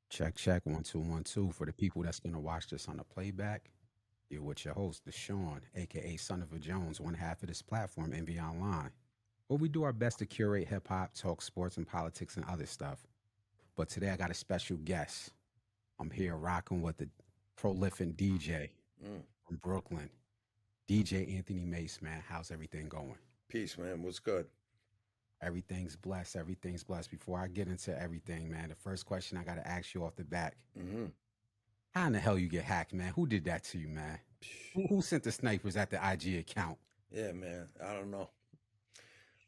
Check, check, 1 2 1 2. For the people that's gonna watch this on the playback, you're with your host, Deshaun, aka Son of a Jones, one half of this platform, Envy Online, where we do our best to curate hip hop, talk sports and politics and other stuff. But today I got a special guest. I'm here rocking with the prolific DJ Mm. from Brooklyn, DJ Anthony Mace. Man, how's everything going? Peace, man. What's good? Everything's blessed. Everything's blessed. Before I get into everything, man, the first question I got to ask you off the back: hmm how in the hell you get hacked, man? Who did that to you, man? Who sent the snipers at the IG account? Yeah, man. I don't know.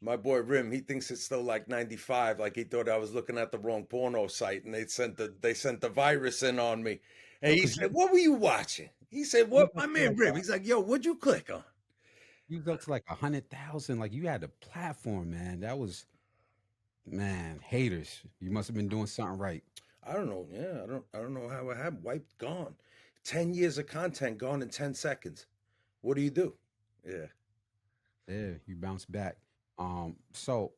My boy Rim, he thinks it's still like 95, like he thought I was looking at the wrong porno site and they sent the virus in on me. And Yo, he cause said, "What were you watching?" He said, you "What?" up My to man like Rim, he's like, "Yo, what'd you click on?" you up to like 100,000. Like you had a platform, man. That was man, haters. You must have been doing something right. I don't know. Yeah, I don't know how it happened. Wiped, gone. 10 years of content gone in 10 seconds. What do you do? Yeah. Yeah, you bounce back. So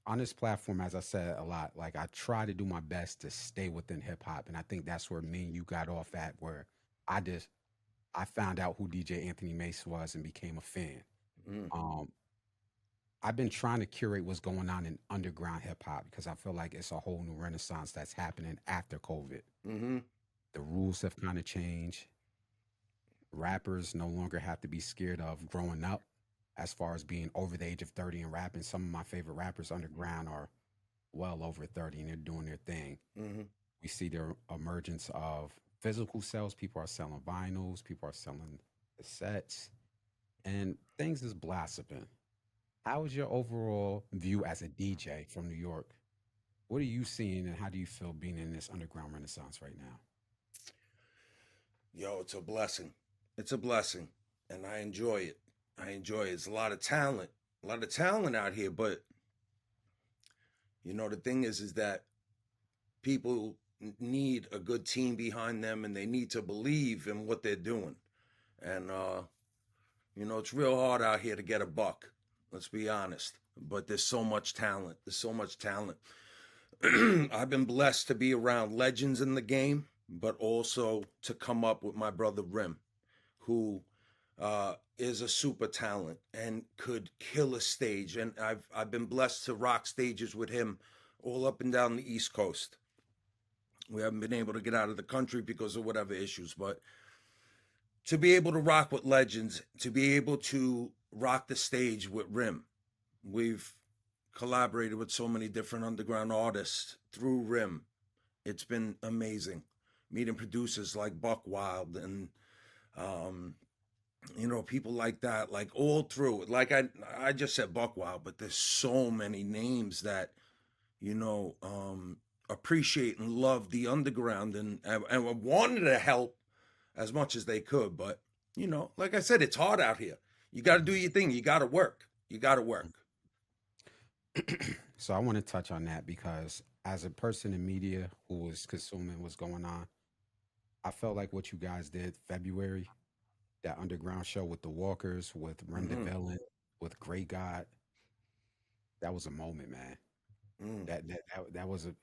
on this platform, as I said a lot, like I try to do my best to stay within hip hop, and I think that's where me and you got off at, where I just I found out who DJ Anthony Mace was and became a fan. Mm. Um, I've been trying to curate what's going on in underground hip hop because I feel like it's a whole new renaissance that's happening after COVID. Mm-hmm. The rules have kind of changed. Rappers no longer have to be scared of growing up as far as being over the age of 30 and rapping. Some of my favorite rappers underground are well over 30 and they're doing their thing. Mm-hmm. We see the emergence of physical sales. People are selling vinyls, people are selling cassettes, and things is blossoming. How is your overall view as a DJ from New York? What are you seeing and how do you feel being in this underground renaissance right now? Yo, it's a blessing. It's a blessing. And I enjoy it. I enjoy it. It's a lot of talent. A lot of talent out here, but the thing is that people need a good team behind them and they need to believe in what they're doing. And it's real hard out here to get a buck. Let's be honest. But there's so much talent. There's so much talent. I've been blessed to be around legends in the game, but also to come up with my brother Rim, who is a super talent and could kill a stage. And I've been blessed to rock stages with him all up and down the East Coast. We haven't been able to get out of the country because of whatever issues, but to be able to rock with legends, to be able to rock the stage with Rim, we've collaborated with so many different underground artists through Rim. It's been amazing meeting producers like Buck Wild and um, people like that, like all through. Like I just said Buck Wild, but there's so many names that you know um, appreciate and love the underground and wanted to help as much as they could. But like I said, it's hard out here. You got to do your thing. You got to work. You got to work. So I want to touch on that because as a person in media who was consuming what's going on, I felt like what you guys did February, that underground show with the Walkers, with Rem the hmm Villain, with Great God, that was a moment, man. mm That was a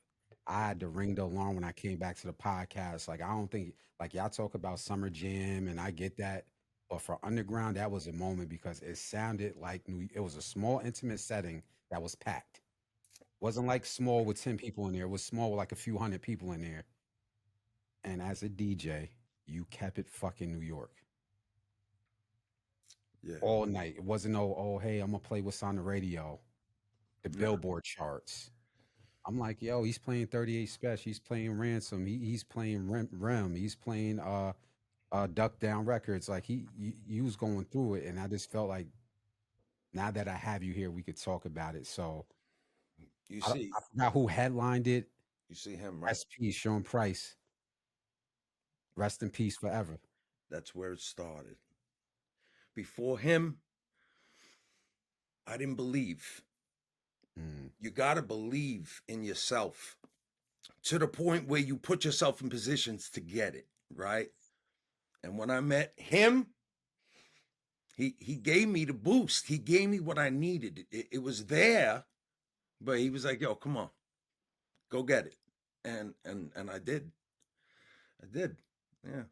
I had to ring the alarm when I came back to the podcast. Like I don't think like y'all talk about Summer Jam and I get that. But for underground, that was a moment because it sounded like it was a small, intimate setting that was packed. Wasn't like small with 10 people in there. It was small with like a few hundred people in there. And as a DJ, you kept it fucking New York Yeah. all night. It wasn't no, oh, hey, I'm gonna play what's on the radio, the No. Billboard charts. I'm like, yo, he's playing 38 Special. He's playing Ransom. He's playing Rem. He's playing Duck Down Records. Like he was going through it, and I just felt like now that I have you here, we could talk about it. So You I see, forgot who headlined it. you see him, right? SP Sean Price. Rest in peace forever. That's where it started. Before him, I didn't believe. Mm, You got to believe in yourself to the point where you put yourself in positions to get it, right? And when I met him, he gave me the boost. He gave me what I needed. It was there, but he was like, "Yo, come on, go get it," and I did. I did. Yeah.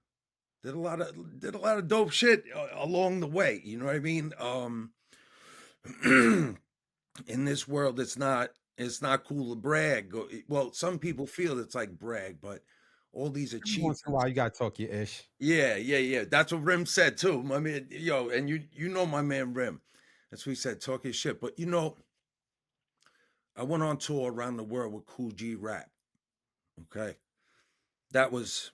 Did a lot of dope shit along the way. You know what I mean? In this world, it's not cool to brag. Well, some people feel it's like brag, but all these Every once in a achievements. while, you gotta talk your ish. Yeah. That's what Rim said too. I mean, yo, and you know my man Rim. That's what he said, talk his shit. But I went on tour around the world with Cool G Rap. Okay. That was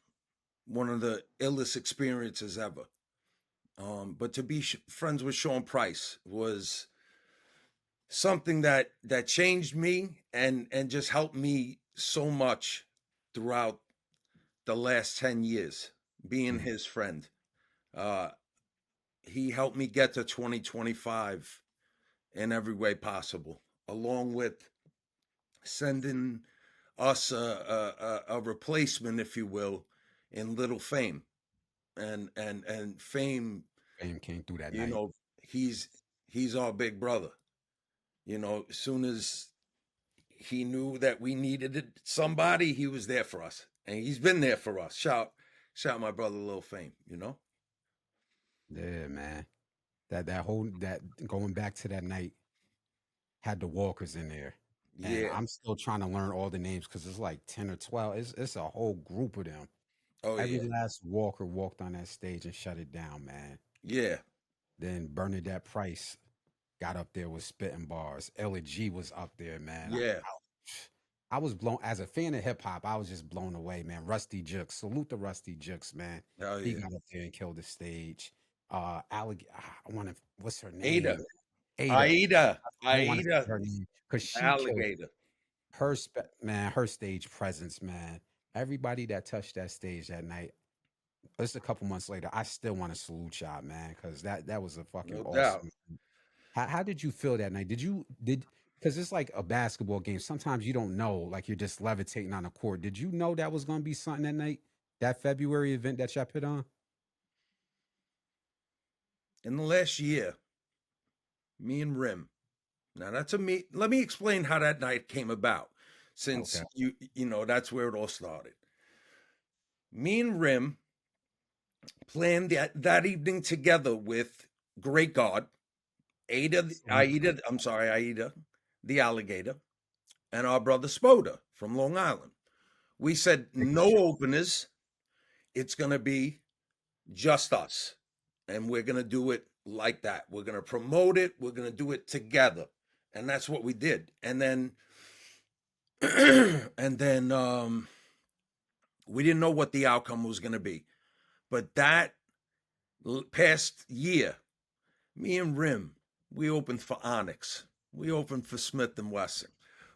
one of the illest experiences ever. But to be friends with Sean Price was something that changed me and just helped me so much throughout the last 10 years being Mm. his friend. Uh, he helped me get to 2025 in every way possible, along with sending us a replacement, if you will, in Little Fame. And Fame, Fame came through that you night. know, he's our big brother. As soon as he knew that we needed somebody, he was there for us, and he's been there for us. Shout my brother Lil Fame. Yeah, man. That going back to that night had the Walkers in there. And Yeah. I'm still trying to learn all the names because it's like 10 or 12. It's a whole group of them. Oh Every yeah. last Walker walked on that stage and shut it down, man. Yeah. Then Bernadette Price got up there with spitting bars. Ella G was up there, man. Yeah. I was blown as a fan of hip hop. I was just blown away, man. Rusty Jux, salute to Rusty Jux, man. Oh He yeah. got up there and killed the stage. I want to. What's her Ada. name? Ada. Aida. I don't want to say Aida. her name because she killed Alligator. man. Her stage presence, man. Everybody that touched that stage that night. It's a couple months later. I still want to salute y'all, man, because that was a fucking No doubt. awesome. How did you feel that night? Did because it's like a basketball game. Sometimes you don't know, like you're just levitating on a court. Did you know that was going to be something that night? That February event that y'all put on? In the last year, me and Rim. Now that's me. Let me explain how that night came about, since Okay. that's where it all started. Me and Rim planned that evening together with Grea8Gawd, Aida, the alligator, and our brother Spoda from Long Island. We said Take a no shot. openers. It's going to be just us. And we're going to do it like that. We're going to promote it. We're going to do it together. And that's what we did. And then, we didn't know what the outcome was going to be. But that past year, me and Rim, we opened for Onyx. We opened for Smith and Wesson.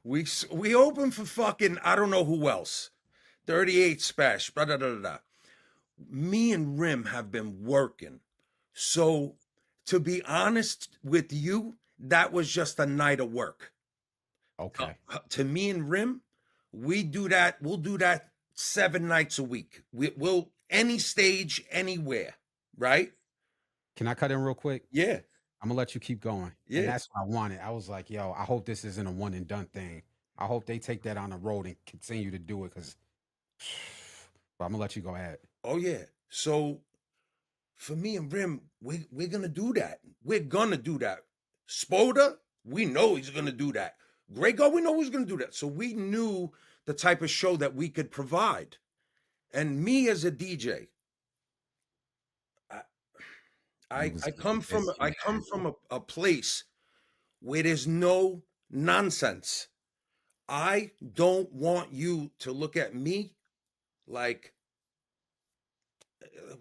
We opened for fucking, I don't know who else. 38 Spash. Blah, blah, blah, blah. Me and Rim have been working. So, to be honest with you, that was just a night of work. Okay. To me and Rim, we do that. We'll do that 7 nights a week. We'll any stage, anywhere, right? Can I cut in real quick? Yeah, I'm gonna let you keep going. yeah. And that's what I wanted. I was like, yo, I hope this isn't a one and done thing. I hope they take that on the road and continue to do it because but I'm gonna let you go ahead. Oh yeah. So for me and Rim, we're gonna do that. We're gonna do that. Spoda, we know he's gonna do that. Grea8Gawd, we know he's gonna do that. So we knew the type of show that we could provide. And me as a DJ, I come from a place where there's no nonsense. I don't want you to look at me like,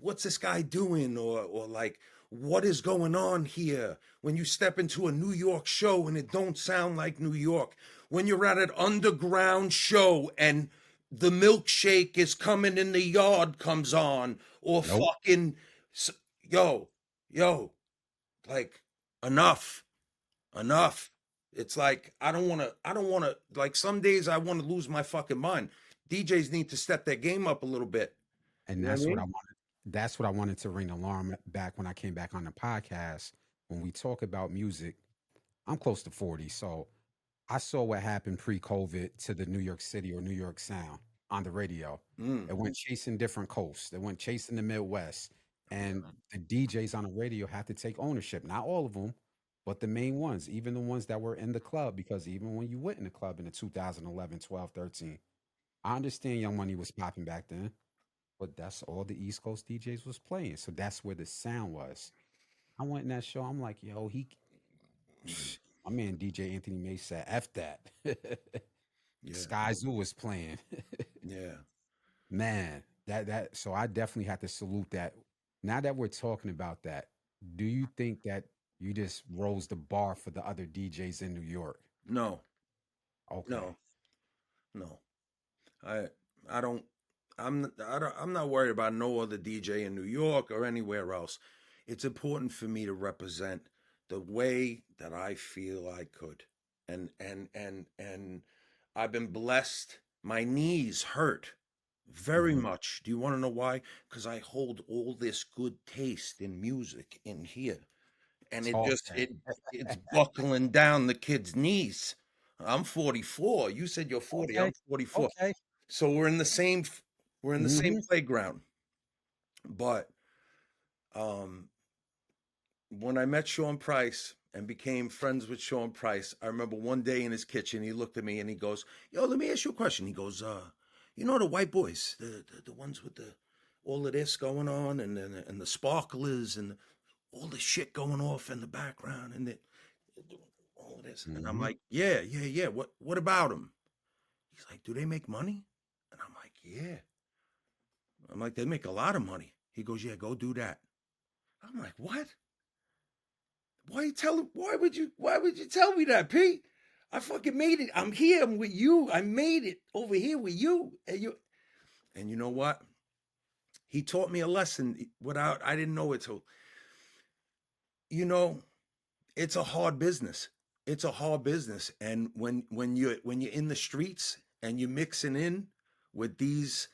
what's this guy doing, or like, what is going on here? When you step into a New York show and it don't sound like New York, when you're at an underground show and the milkshake is coming in the yard comes on, or Nope. fucking yo, like, enough. It's like I don't want to, like, some days I want to lose my fucking mind. DJs need to step their game up a little bit. And You know what I that's what I mean? wanted. That's what I wanted to ring the alarm back when I came back on the podcast. When we talk about music, I'm close to 40. So I saw what happened pre-COVID to the New York City or New York sound. on the radio. It went chasing different coasts. It went chasing the Midwest. And the DJs on the radio have to take ownership. Not all of them, but the main ones, even the ones that were in the club, because even when you went in the club in the 2011, 12, 13, I understand Young Money was popping back then, but that's all the East Coast DJs was playing. So that's where the sound was. I went in that show. I'm like, yo, my man DJ Anthony Mace said, F that. Yeah. Sky Zoo was playing. Yeah. Man, so I definitely have to salute that. Now that we're talking about that, do you think that you just rose the bar for the other DJs in New York? No. Okay. No. No. I don't I'm not worried about no other DJ in New York or anywhere else. It's important for me to represent the way that I feel I could. And I've been blessed. My knees hurt very much. Do you want to know why? Because I hold all this good taste in music in here. And it Talk just that. it's buckling down the kid's knees. I'm 44. You said you're 40. Okay. I'm 44. Okay. So we're in the same playground. But when I met Sean Price and became friends with Sean Price, I remember one day in his kitchen, he looked at me and he goes, yo, let me ask you a question. He goes, you know the white boys, the ones with all of this going on and the sparklers and all the shit going off in the background and all of this. And I'm like, yeah. What about them? He's like, do they make money? And I'm like, yeah. I'm like, they make a lot of money. He goes, yeah, go do that. I'm like, what? Why would you tell me that, Pete? I fucking made it. I'm here. I'm with you. I made it over here with you. And you know what? He taught me a lesson I didn't know it till, it's a hard business. It's a hard business. And when you're in the streets and you're mixing in with these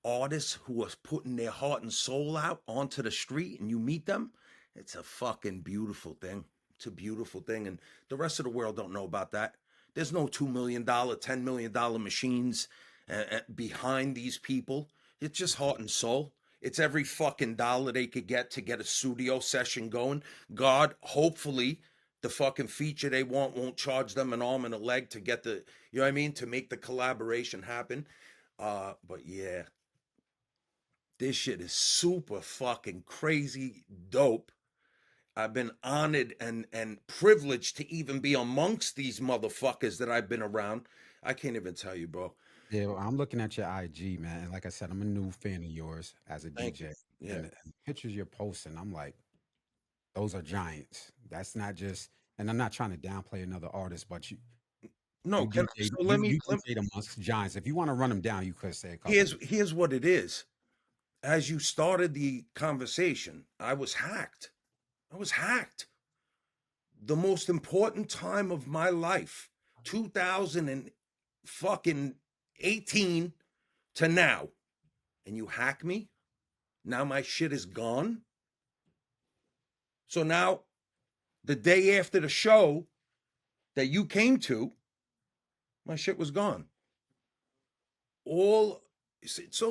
artists who are putting their heart and soul out onto the street and you meet them, it's a fucking beautiful thing. It's a beautiful thing. And the rest of the world don't know about that. There's no $2 million, $10 million machines behind these people. It's just heart and soul. It's every fucking dollar they could get to get a studio session going. God, hopefully, the fucking feature they want won't charge them an arm and a leg to get to make the collaboration happen. But yeah, this shit is super fucking crazy dope. I've been honored and privileged to even be amongst these motherfuckers that I've been around. I can't even tell you, bro. Yeah, well, I'm looking at your IG, man. And like I said, I'm a new fan of yours as a Thank you. DJ. Yeah. And the pictures you're posting, I'm like, those are giants. That's not just, and I'm not trying to downplay another artist, but you DJ amongst giants. If you want to run them down, you could say a couple. Here's what it is. As you started the conversation, I was hacked. The most important time of my life, 2018 to now, and you hack me. Now my shit is gone. So now, the day after the show that you came to, my shit was gone. So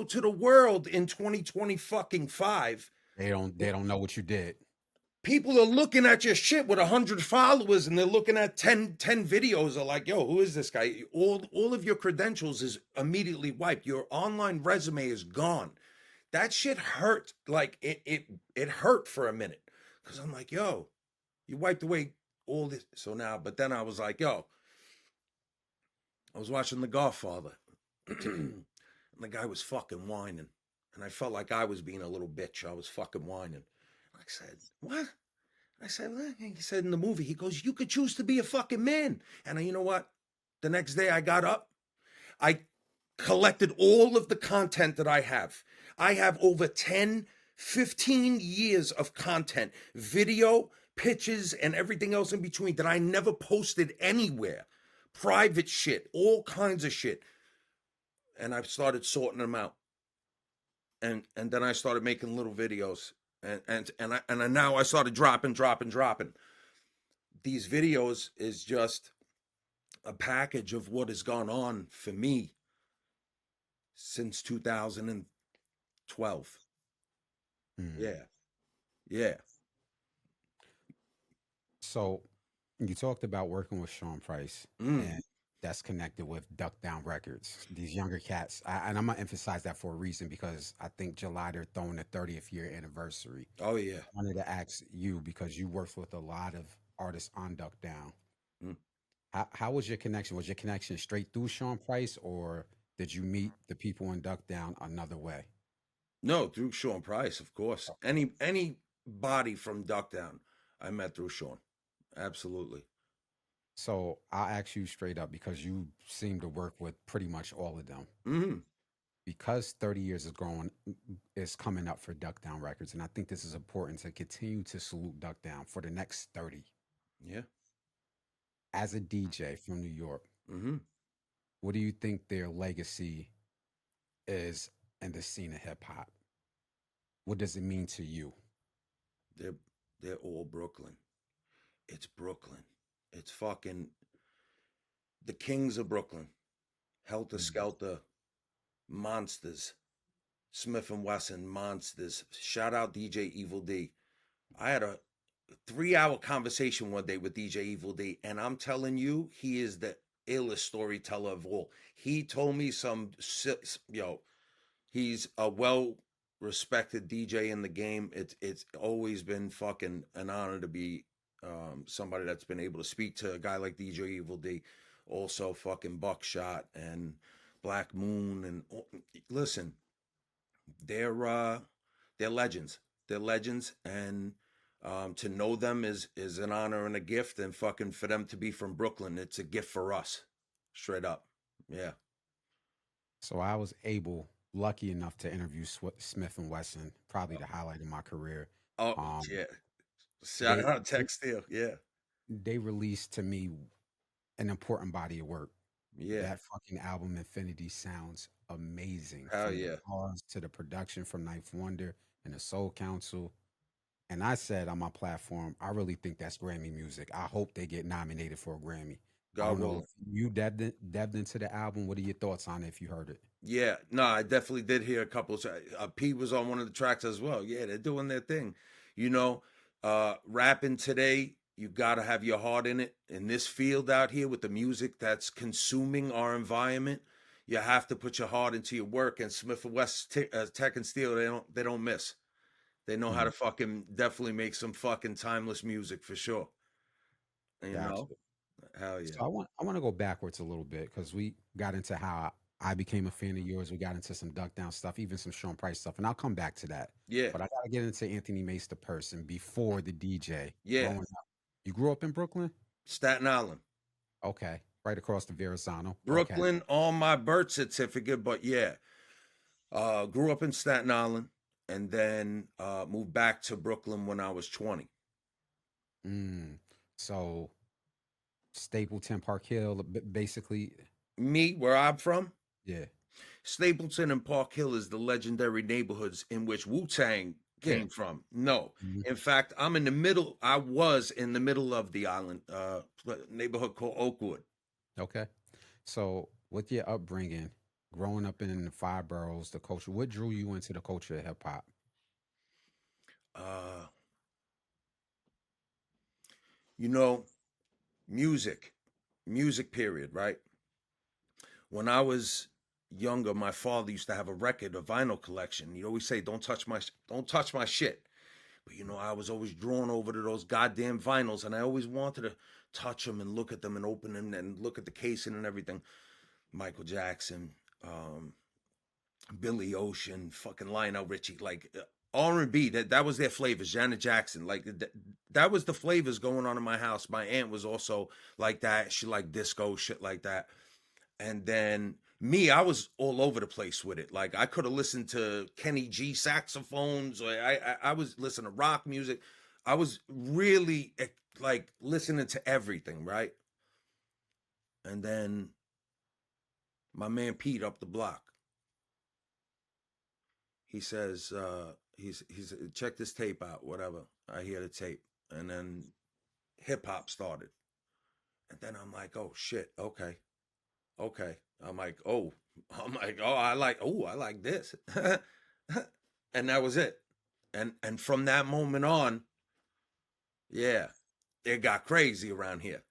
to the world in 2025, they don't know what you did. People are looking at your shit with 100 followers and they're looking at 10 videos. Are like, yo, who is this guy? All of your credentials is immediately wiped. Your online resume is gone. That shit hurt. Like it hurt for a minute. Cause I'm like, yo, you wiped away all this. So now, but then I was like, yo, I was watching The Godfather. And the guy was fucking whining. And I felt like I was being a little bitch. I was fucking whining. I said, what? I said, he said in the movie, he goes, you could choose to be a fucking man. And you know what? The next day I got up, I collected all of the content that I have. I have over 10, 15 years of content, video, pictures, and everything else in between that I never posted anywhere. Private shit, all kinds of shit. And I started sorting them out. And then I started making little videos. And now I started dropping. These videos is just a package of what has gone on for me since 2012. Mm. Yeah. Yeah. So you talked about working with Sean Price, Mm. and that's connected with Duck Down Records. These younger cats, and I'm gonna emphasize that for a reason because I think July they're throwing the 30th year anniversary. Oh yeah. I wanted to ask you because you worked with a lot of artists on Duck Down. Mm. How was your connection? Was your connection straight through Sean Price, or did you meet the people in Duck Down another way? No, through Sean Price, of course. Anybody from Duckdown, I met through Sean. Absolutely. So I'll ask you straight up because you seem to work with pretty much all of them. Mm. Because 30 years is coming up for Duck Down Records, and I think this is important to continue to salute Duck Down for the next 30. Yeah. As a DJ from New York, Mm-hmm. what do you think their legacy is in the scene of hip hop? What does it mean to you? They're they're all Brooklyn. It's Brooklyn. It's fucking the kings of Brooklyn. Helter Mm. Skelter, monsters. Smith and Wesson, monsters. Shout out DJ Evil D. I had a 3 hour conversation one day with DJ Evil D, and I'm telling you, he is the illest storyteller of all. He told me he's a well respected DJ in the game. It's always been fucking an honor to be somebody that's been able to speak to a guy like DJ Evil D. Also fucking Buckshot and Black Moon and listen, they're legends. They're legends, and to know them is an honor and a gift. And fucking for them to be from Brooklyn, it's a gift for us. Straight up, yeah. So I was lucky enough to interview Smith and Wesson, probably the highlight of my career. Oh Um, yeah. Shout they out Tech Steel. Yeah, they released to me an important body of work. yeah. That fucking album Infinity sounds amazing, Hell from the yeah. bars to the production from Ninth Wonder and the Soul Council. And I said on my platform, I really think that's Grammy music. I hope they get nominated for a Grammy. I God don't know willing. if you devved into the album. What are your thoughts on it if you heard it? Yeah, no, I definitely did hear a couple. P was on one of the tracks as well. Yeah, they're doing their thing. You know, rapping today, you got to have your heart in it. In this field out here with the music that's consuming our environment, you have to put your heart into your work. And Smith and West Tech and Steel, they don't miss. They know how Mm, to fucking definitely make some fucking timeless music for sure. You know, gotcha. hell yeah, So I want to go backwards a little bit because we got into how I became a fan of yours. We got into some Duck Down stuff, even some Sean Price stuff, and I'll come back to that. yeah, But I got to get into Anthony Mace, the person, before the DJ. yeah. Growing up, you grew up in Brooklyn? Staten Island. Okay, right across the Verrazano. Okay. Brooklyn on my birth certificate, but yeah, grew up in Staten Island and then moved back to Brooklyn when I was 20. Mm. So Stapleton, Park Hill, basically, Me, where I'm from, yeah, Stapleton and Park Hill is the legendary neighborhoods in which Wu-Tang yeah. came from. No, Mhm. in fact, I was in the middle of the island, neighborhood called Oakwood. Okay. So with your upbringing, growing up in the five boroughs, the culture, what drew you into the culture of hip hop? Uh, you know, music, music period, right? When I was younger, my father used to have a record, a vinyl collection. He'd always say, don't touch my shit." But I was always drawn over to those goddamn vinyls, and I always wanted to touch them and look at them and open them and look at the casing and everything. Michael Jackson, um, Billy Ocean, fucking Lionel Richie, like R&B. That was their flavors. Janet Jackson, like that was the flavors going on in my house. My aunt was also like that. She liked disco shit like that. And then me, I was all over the place with it. Like I could have listened to Kenny G saxophones, or I was listening to rock music. I was really like listening to everything, right? And then my man Pete up the block, he says, he's check this tape out, whatever. I hear the tape, and then hip hop started, and then I'm like, oh shit, okay. Okay. I'm like, oh, I like this. And that was it. And from that moment on, yeah, it got crazy around here.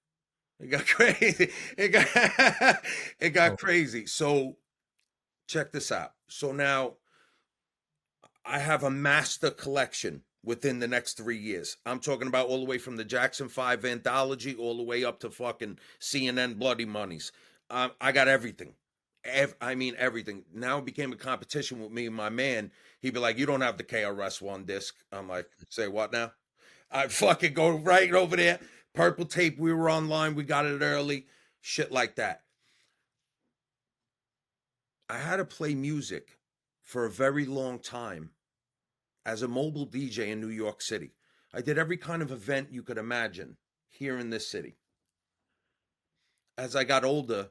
It got crazy. It got Oh, crazy. So check this out. So now I have a master collection within the next 3 years. I'm talking about all the way from the Jackson 5 anthology all the way up to fucking CNN Bloody Monies. I got everything. I mean, everything. Now it became a competition with me and my man. He'd be like, "You don't have the KRS-One disc." I'm like, "Say what now?" I fucking go right over there. Purple Tape, we were online. We got it early. Shit like that. I had to play music for a very long time as a mobile DJ in New York City. I did every kind of event you could imagine here in this city. As I got older,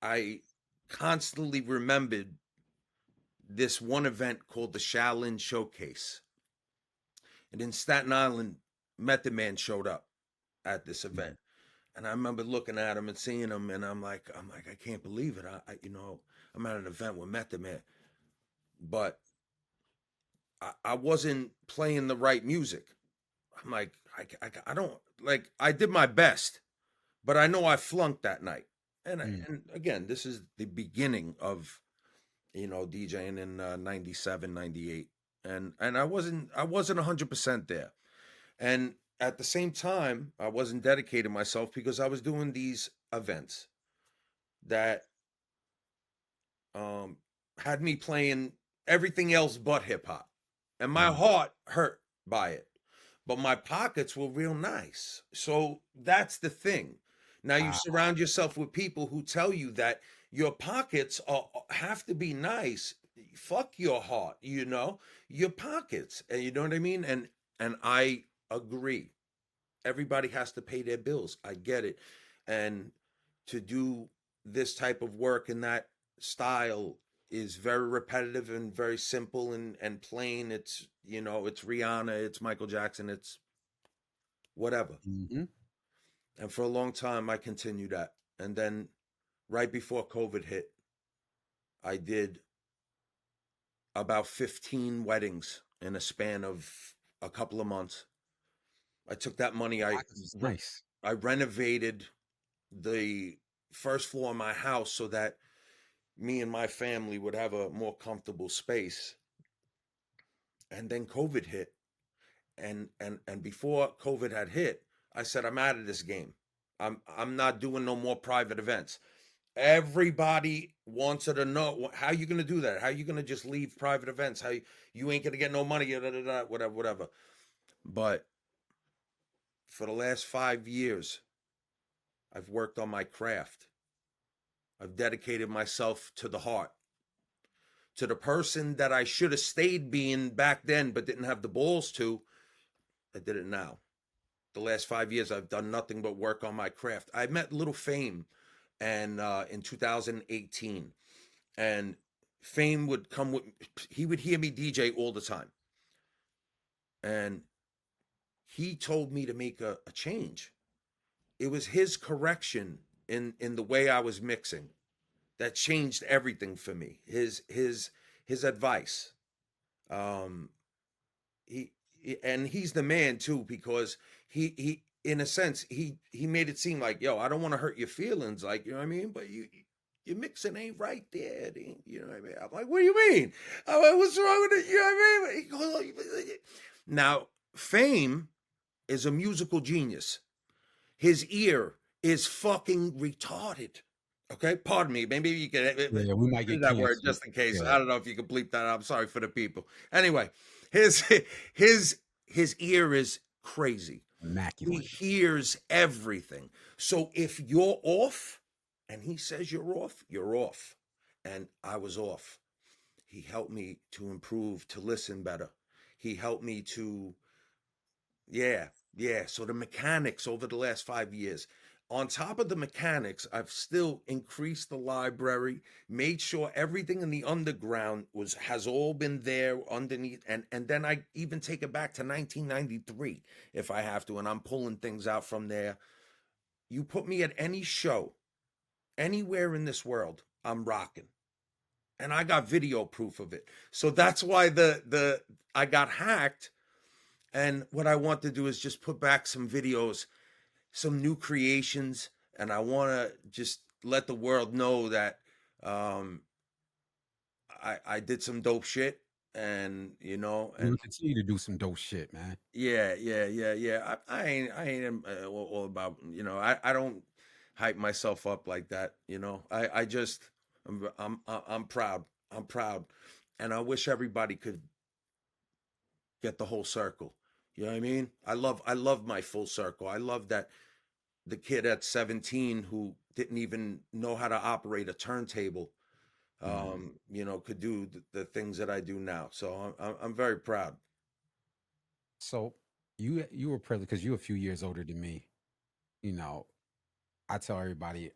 I constantly remembered this one event called the Shaolin Showcase. And in Staten Island, Method Man showed up at this mhm. event. And I remember looking at him and seeing him, and I'm like, I can't believe it. I'm at an event with Method Man, but I wasn't playing the right music. I'm like, I don't like. I did my best, but I know I flunked that night. Mm. And again, this is the beginning of DJing in 97, 98, and I wasn't 100% there. And at the same time, I wasn't dedicating myself because I was doing these events that um, had me playing everything else but hip hop, and my Mm. heart hurt by it, but my pockets were real nice. So that's the thing. Now you Ah, surround yourself with people who tell you that your pockets have to be nice. Fuck your heart, your pockets, and you know what I mean. And I agree. Everybody has to pay their bills. I get it, and to do this type of work in that style is very repetitive and very simple and plain. It's Rihanna, it's Michael Jackson, it's whatever. mhm. And for a long time I continued that. And then right before COVID hit, I did about 15 weddings in a span of a couple of months. I took that money, Wow, this is nice. I renovated the first floor of my house so that me and my family would have a more comfortable space. And then COVID hit, and before COVID had hit, I said, I'm out of this game. I'm not doing no more private events. Everybody wanted to know, how you going to do that? How you going to just leave private events? How you ain't going to get no money, whatever, whatever. But for the last 5 years, I've worked on my craft. I've dedicated myself to the heart, to the person that I should have stayed being back then, but didn't have the balls to. I did it now. The last 5 years, I've done nothing but work on my craft. I met Little Fame, and in 2018, and Fame would come with. He would hear me DJ all the time, and he told me to make a change. It was his correction in the way I was mixing that changed everything for me. His advice. Um, and he's the man too, because he in a sense he made it seem like, yo, I don't want to hurt your feelings, like, you know what I mean, but your mixing ain't right there. You know what I mean? I'm like, what do you mean? I'm like, what's wrong with it? You know what I mean? He goes, now Fame is a musical genius. His ear is fucking retarded. Okay, pardon me. Maybe you can Yeah, we might use get that word canceled. just in case. Yeah, I don't know if you can bleep that out. I'm sorry for the people. Anyway, his his ear is crazy. He immaculate. hears everything. So if you're off, and he says you're off, you're off. And I was off. He helped me to improve, to listen better. He helped me to, yeah, yeah. So the mechanics over the last 5 years, on top of the mechanics, I've still increased the library, made sure everything in the underground has all been there underneath, and then I even take it back to 1993 if I have to, and I'm pulling things out from there. You put me at any show, anywhere in this world, I'm rocking. And I got video proof of it. So that's why the I got hacked. And what I want to do is just put back some videos, some new creations, and I want to just let the world know that um, I did some dope shit, and You will and continue to do some dope shit, man. yeah. I ain't all about I don't hype myself up like that. I just I'm proud. I'm proud, and I wish everybody could get the whole circle. You know what I mean? I love my full circle. I love that the kid at 17 who didn't even know how to operate a turntable, Mm. could do the things that I do now. So I'm very proud. So you were privileged because you're a few years older than me. You know, I tell everybody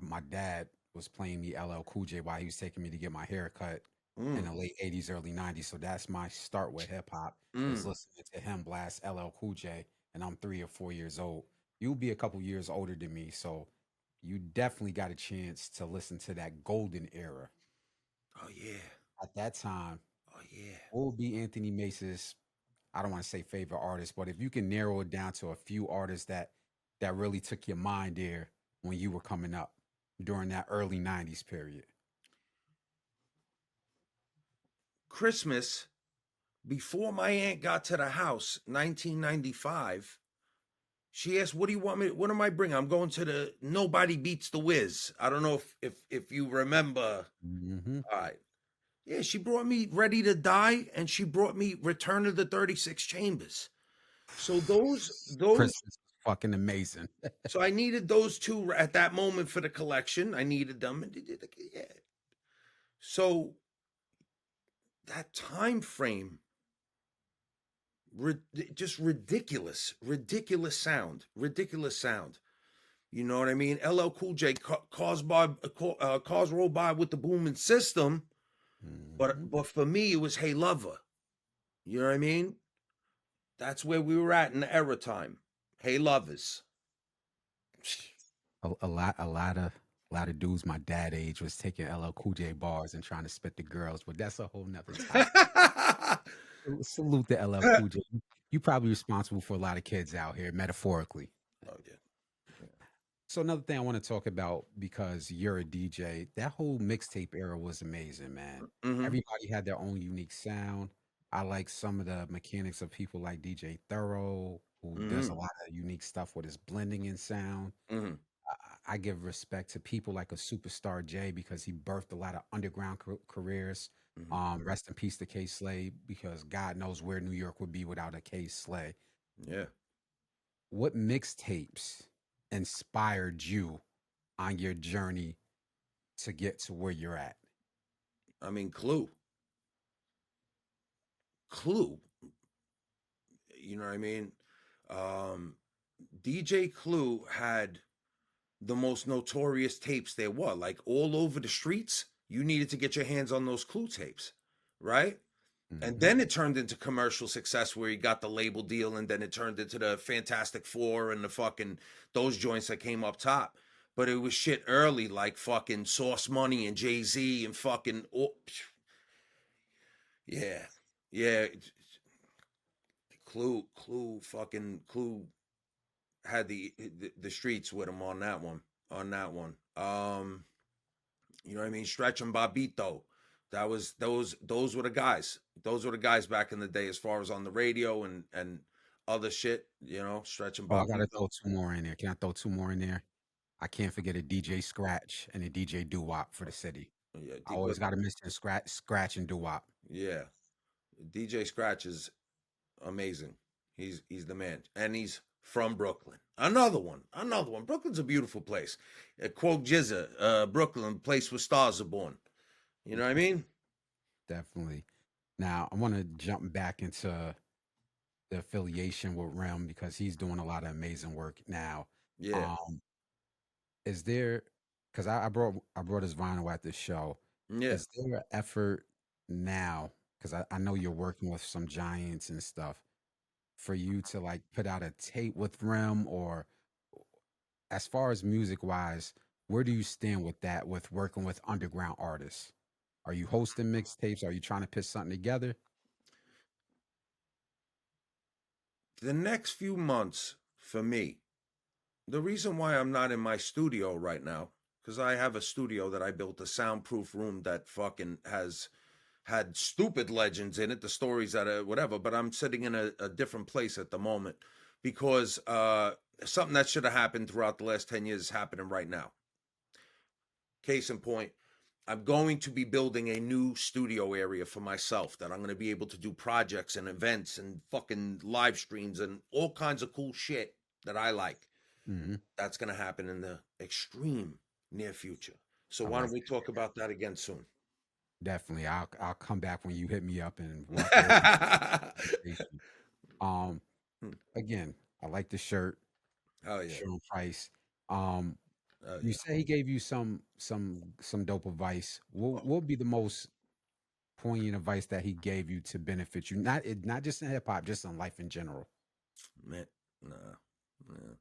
my dad was playing me LL Cool J while he was taking me to get my hair cut in Mm, the late '80s, early '90s. So that's my start with hip hop is mm. listening to him blast LL Cool J, and I'm 3 or 4 years old. You'll be a couple years older than me, so you definitely got a chance to listen to that golden era. Oh yeah. At that time, Oh yeah. what would be Anthony Mace's, I don't want to say favorite artist, but if you can narrow it down to a few artists that really took your mind there when you were coming up during that early '90s period. Christmas before my aunt got to the house, 1995. She asked, "What do you want me? What am I bringing? I'm going to the Nobody Beats the Wiz." I don't know if you remember. Hmm. All right. Yeah, she brought me Ready to Die, and she brought me Return of the 36 Chambers. So those Christmas is fucking amazing. so I needed those two at that moment for the collection. I needed them. Yeah. So that time frame, just ridiculous sound. You know what I mean? LL Cool J, cars roll by with the booming system, but Hmm. but for me it was Hey Lover. You know what I mean? That's where we were at in the era time. Hey Lovers. A lot of dudes my dad age was taking LL Cool J bars and trying to spit the girls, but that's a whole nother topic. Salute to LL Oh Cool J. You probably responsible for a lot of kids out here, metaphorically. yeah. So another thing I want to talk about because you're a DJ, that whole mixtape era was amazing, man. Mm-hmm. Everybody had their own unique sound. I like some of the mechanics of people like DJ Thorough, who does Mm-hmm. a lot of unique stuff with his blending and sound. Mm-hmm. I give respect to people like a Superstar J because he birthed a lot of underground careers. Mm-hmm. Rest in peace to K Slay because God knows where New York would be without a K Slay. Yeah. What mixtapes inspired you on your journey to get to where you're at? I mean, Clue. You know what I mean? Um, DJ Clue had the most notorious tapes there were. Like all over the streets, you needed to get your hands on those Clue tapes, right? And Hmm. then it turned into commercial success where he got the label deal, and then it turned into the Fantastic Four and the fucking those joints that came up top. But it was shit early, like fucking Sauce Money and Jay-Z and fucking yeah, yeah. Clue had the streets with him on that one. On that one. You know what I mean? Stretch and Bobito. That was those were the guys. Those were the guys back in the day as far as on the radio and other shit, Stretch and Oh, I gotta Bobito. throw two more in there. Can I throw two more in there? I can't forget a DJ Scratch and a DJ Doo Wop for the city. Yeah, I always got to mention Scratch and Doo Wop. yeah. DJ Scratch is amazing. He's the man. And he's from Brooklyn. Another one. Brooklyn's a beautiful place. Quote Jizza, Brooklyn, place where stars are born. You know what I mean? Definitely. Now I want to jump back into the affiliation with Rem because he's doing a lot of amazing work now. Yeah. Um, is there? Because I brought his vinyl at this show. Yeah. Is there an effort now? Because I know you're working with some giants and stuff for you to like put out a tape with Rem or as far as music wise. Where do you stand with that, with working with underground artists? Are you hosting mixtapes? Are you trying to put something together? The next few months for me, the reason why I'm not in my studio right now, because I have a studio that I built, a soundproof room that fucking has had stupid legends in it, the stories that are whatever, but I'm sitting in a different place at the moment because something that should have happened throughout the last 10 years is happening right now. Case in point, I'm going to be building a new studio area for myself that I'm going to be able to do projects and events and fucking live streams and all kinds of cool shit that I like. Hmm. That's going to happen in the extreme near future. So I why like don't we to hear talk about that again soon? Definitely. I'll come back when you hit me up and walk over the conversation. Um, Hmm. Again, I like the shirt, Hell yeah. Sean Price. Um, Hell you yeah. say he gave you some dope advice. What would be the most poignant advice that he gave you to benefit you? Not just in hip hop, just in life in general. Man, nah. Nah.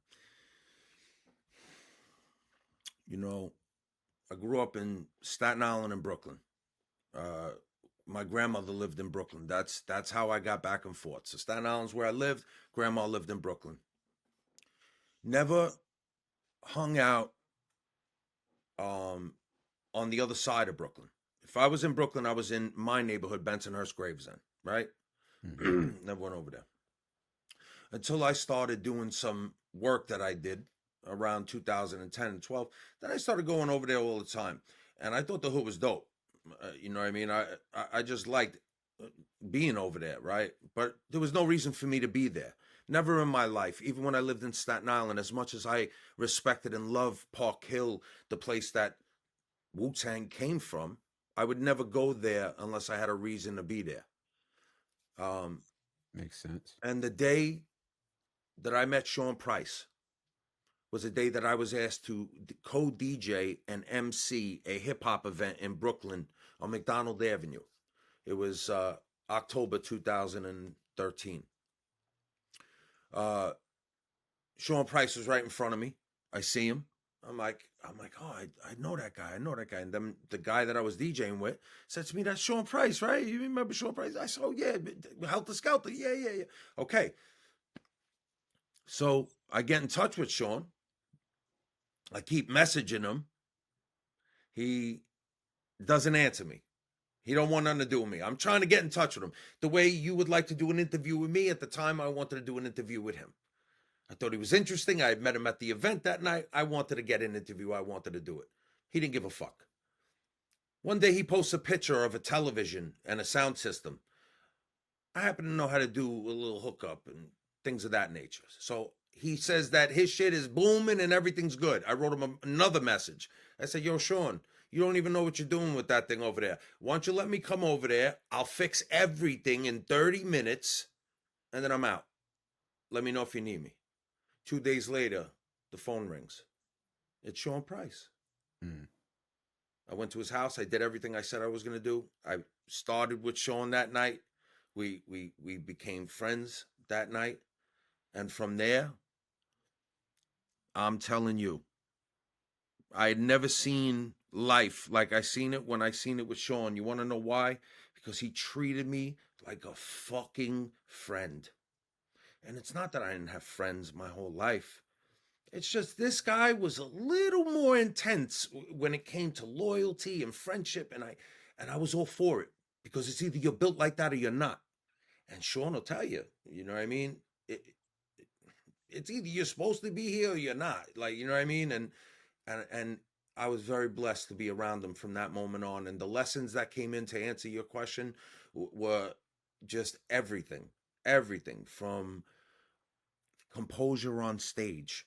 You know, I grew up in Staten Island and Brooklyn. Uh, my grandmother lived in Brooklyn. That's how I got back and forth. So Staten Island's where I lived. Grandma lived in Brooklyn. Never hung out um, on the other side of Brooklyn. If I was in Brooklyn, I was in my neighborhood, Bensonhurst, Gravesend, right? Hmm. Never went over there until I started doing some work that I did around 2010 and 12. Then I started going over there all the time, and I thought the hood was dope. You know what I mean? I just liked being over there, right? But there was no reason for me to be there. Never in my life, even when I lived in Staten Island, as much as I respected and loved Park Hill, the place that Wu-Tang came from, I would never go there unless I had a reason to be there. Um, Makes sense. and the day that I met Sean Price was a day that I was asked to co-DJ and MC a hip-hop event in Brooklyn on McDonald Avenue. It was October 2013. Uh, Sean Price was right in front of me. I see him. I'm like, oh, I know that guy. I know that guy. And then the guy that I was DJing with said to me, that's Sean Price, right? You remember Sean Price? I said, oh, yeah, Helter Skelter. Yeah. Okay. So I get in touch with Sean. I keep messaging him. He doesn't answer me. He don't want nothing to do with me. I'm trying to get in touch with him. The way you would like to do an interview with me, at the time I wanted to do an interview with him. I thought he was interesting. I had met him at the event that night. I wanted to get an interview. I wanted to do it. He didn't give a fuck. One day he posts a picture of a television and a sound system. I happen to know how to do a little hookup and things of that nature. So he says that his shit is booming and everything's good. I wrote him another message. I said, yo, Sean, you don't even know what you're doing with that thing over there. Why don't you let me come over there? I'll fix everything in 30 minutes and then I'm out. Let me know if you need me. 2 days later, the phone rings. It's Sean Price. Mm. I went to his house. I did everything I said I was going to do. I started with Sean that night. We became friends that night. And from there, I'm telling you, I had never seen life like I seen it when I seen it with Sean. You want to know why? Because he treated me like a fucking friend. And it's not that I didn't have friends my whole life. It's just this guy was a little more intense when it came to loyalty and friendship, and I was all for it because it's either you're built like that or you're not. And Sean will tell you, you know what I mean? It's either you're supposed to be here or you're not. Like, you know what I mean? And I was very blessed to be around him from that moment on. And the lessons that came in to answer your question were just everything from composure on stage,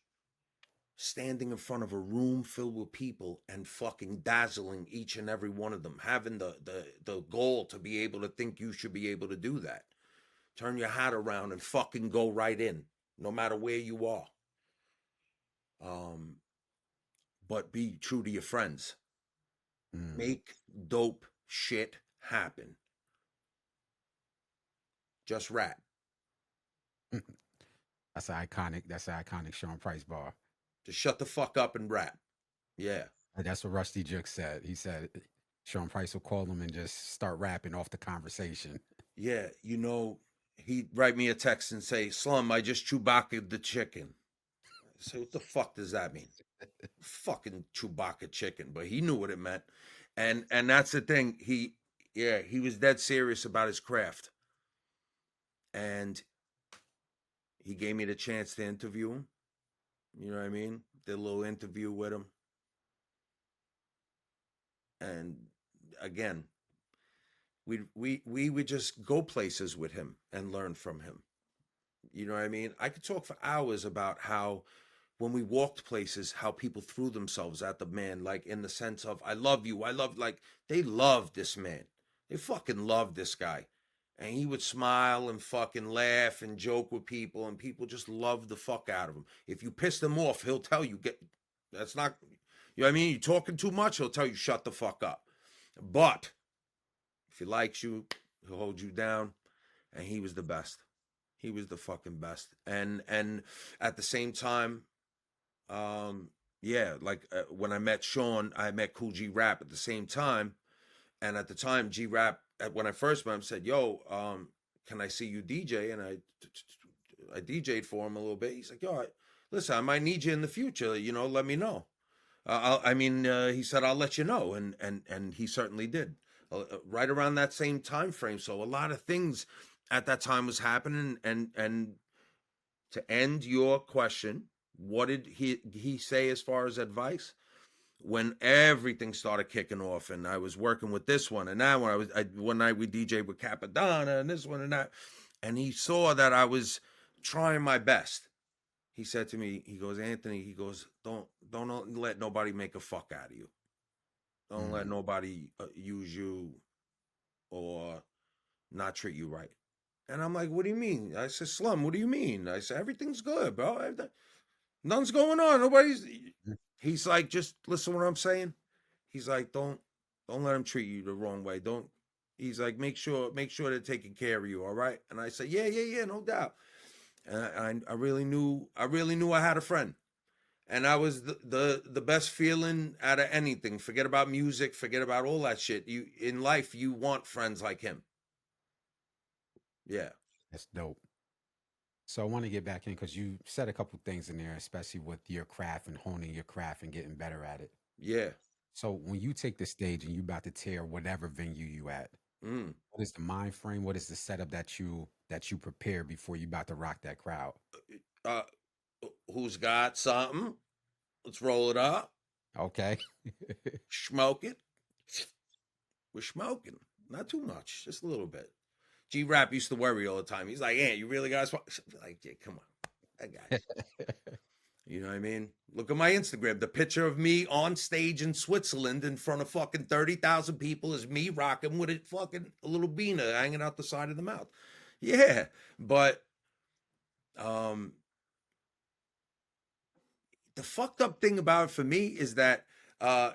standing in front of a room filled with people and fucking dazzling each and every one of them, having the goal to be able to think you should be able to do that. Turn your hat around and fucking go right in, no matter where you are. But be true to your friends. Mm. Make dope shit happen. Just rap. That's an iconic Sean Price bar. Just shut the fuck up and rap. Yeah. And that's what Rusty Juke said. He said Sean Price will call him and just start rapping off the conversation. Yeah. You know, he'd write me a text and say, Slum, I just Chewbacca the chicken. I say, what the fuck does that mean? Fucking Chewbacca chicken. But he knew what it meant. And that's the thing. He was dead serious about his craft. And he gave me the chance to interview him. You know what I mean? Did a little interview with him. And again, we would just go places with him and learn from him. You know what I mean? I could talk for hours about how when we walked places, how people threw themselves at the man, like in the sense of, I love you. I love, like, they loved this man. They fucking loved this guy. And he would smile and fucking laugh and joke with people, and people just loved the fuck out of him. If you piss him off, he'll tell you, that's not, you know what I mean? You're talking too much, he'll tell you, shut the fuck up. But if he likes you, he'll hold you down. And he was the best. He was the fucking best. And at the same time, when I met Sean, I met Cool G Rap at the same time. And at the time, G Rap, when I first met him, said, yo, can I see you DJ? And I DJ'd for him a little bit. He's like, yo, listen, I might need you in the future. You know, let me know. He said, I'll let you know. And he certainly did. Right around that same time frame. So a lot of things at that time was happening. And to end your question, what did he say as far as advice? When everything started kicking off, and I was working with this one and that one, one night we DJed with Capadonna and this one and that, and he saw that I was trying my best. He said to me, he goes, Anthony, he goes, don't let nobody make a fuck out of you. Don't let nobody use you or not treat you right. And I'm like, what do you mean? I said, Slum, what do you mean? I said, everything's good, bro. Nothing's going on. Nobody's. He's like, just listen to what I'm saying. He's like, don't let him treat you the wrong way. He's like, make sure they're taking care of you. All right. And I said, yeah, no doubt. And I really knew I had a friend. And I was the best feeling out of anything. Forget about music, forget about all that shit. You in life, you want friends like him. Yeah. That's dope. So I want to get back in because you said a couple things in there, especially with your craft and honing your craft and getting better at it. Yeah. So when you take the stage and you about to tear whatever venue you at, what is the mind frame? What is the setup that you prepare before you about to rock that crowd? Who's got something? Let's roll it up. Okay. Smoke it. We're smoking. Not too much, just a little bit. G Rap used to worry all the time. He's like, you really got to smoke? Like, yeah, come on. I got you. You know what I mean? Look at my Instagram. The picture of me on stage in Switzerland in front of fucking 30,000 people is me rocking with a fucking little beaner hanging out the side of the mouth. Yeah. But the fucked up thing about it for me is that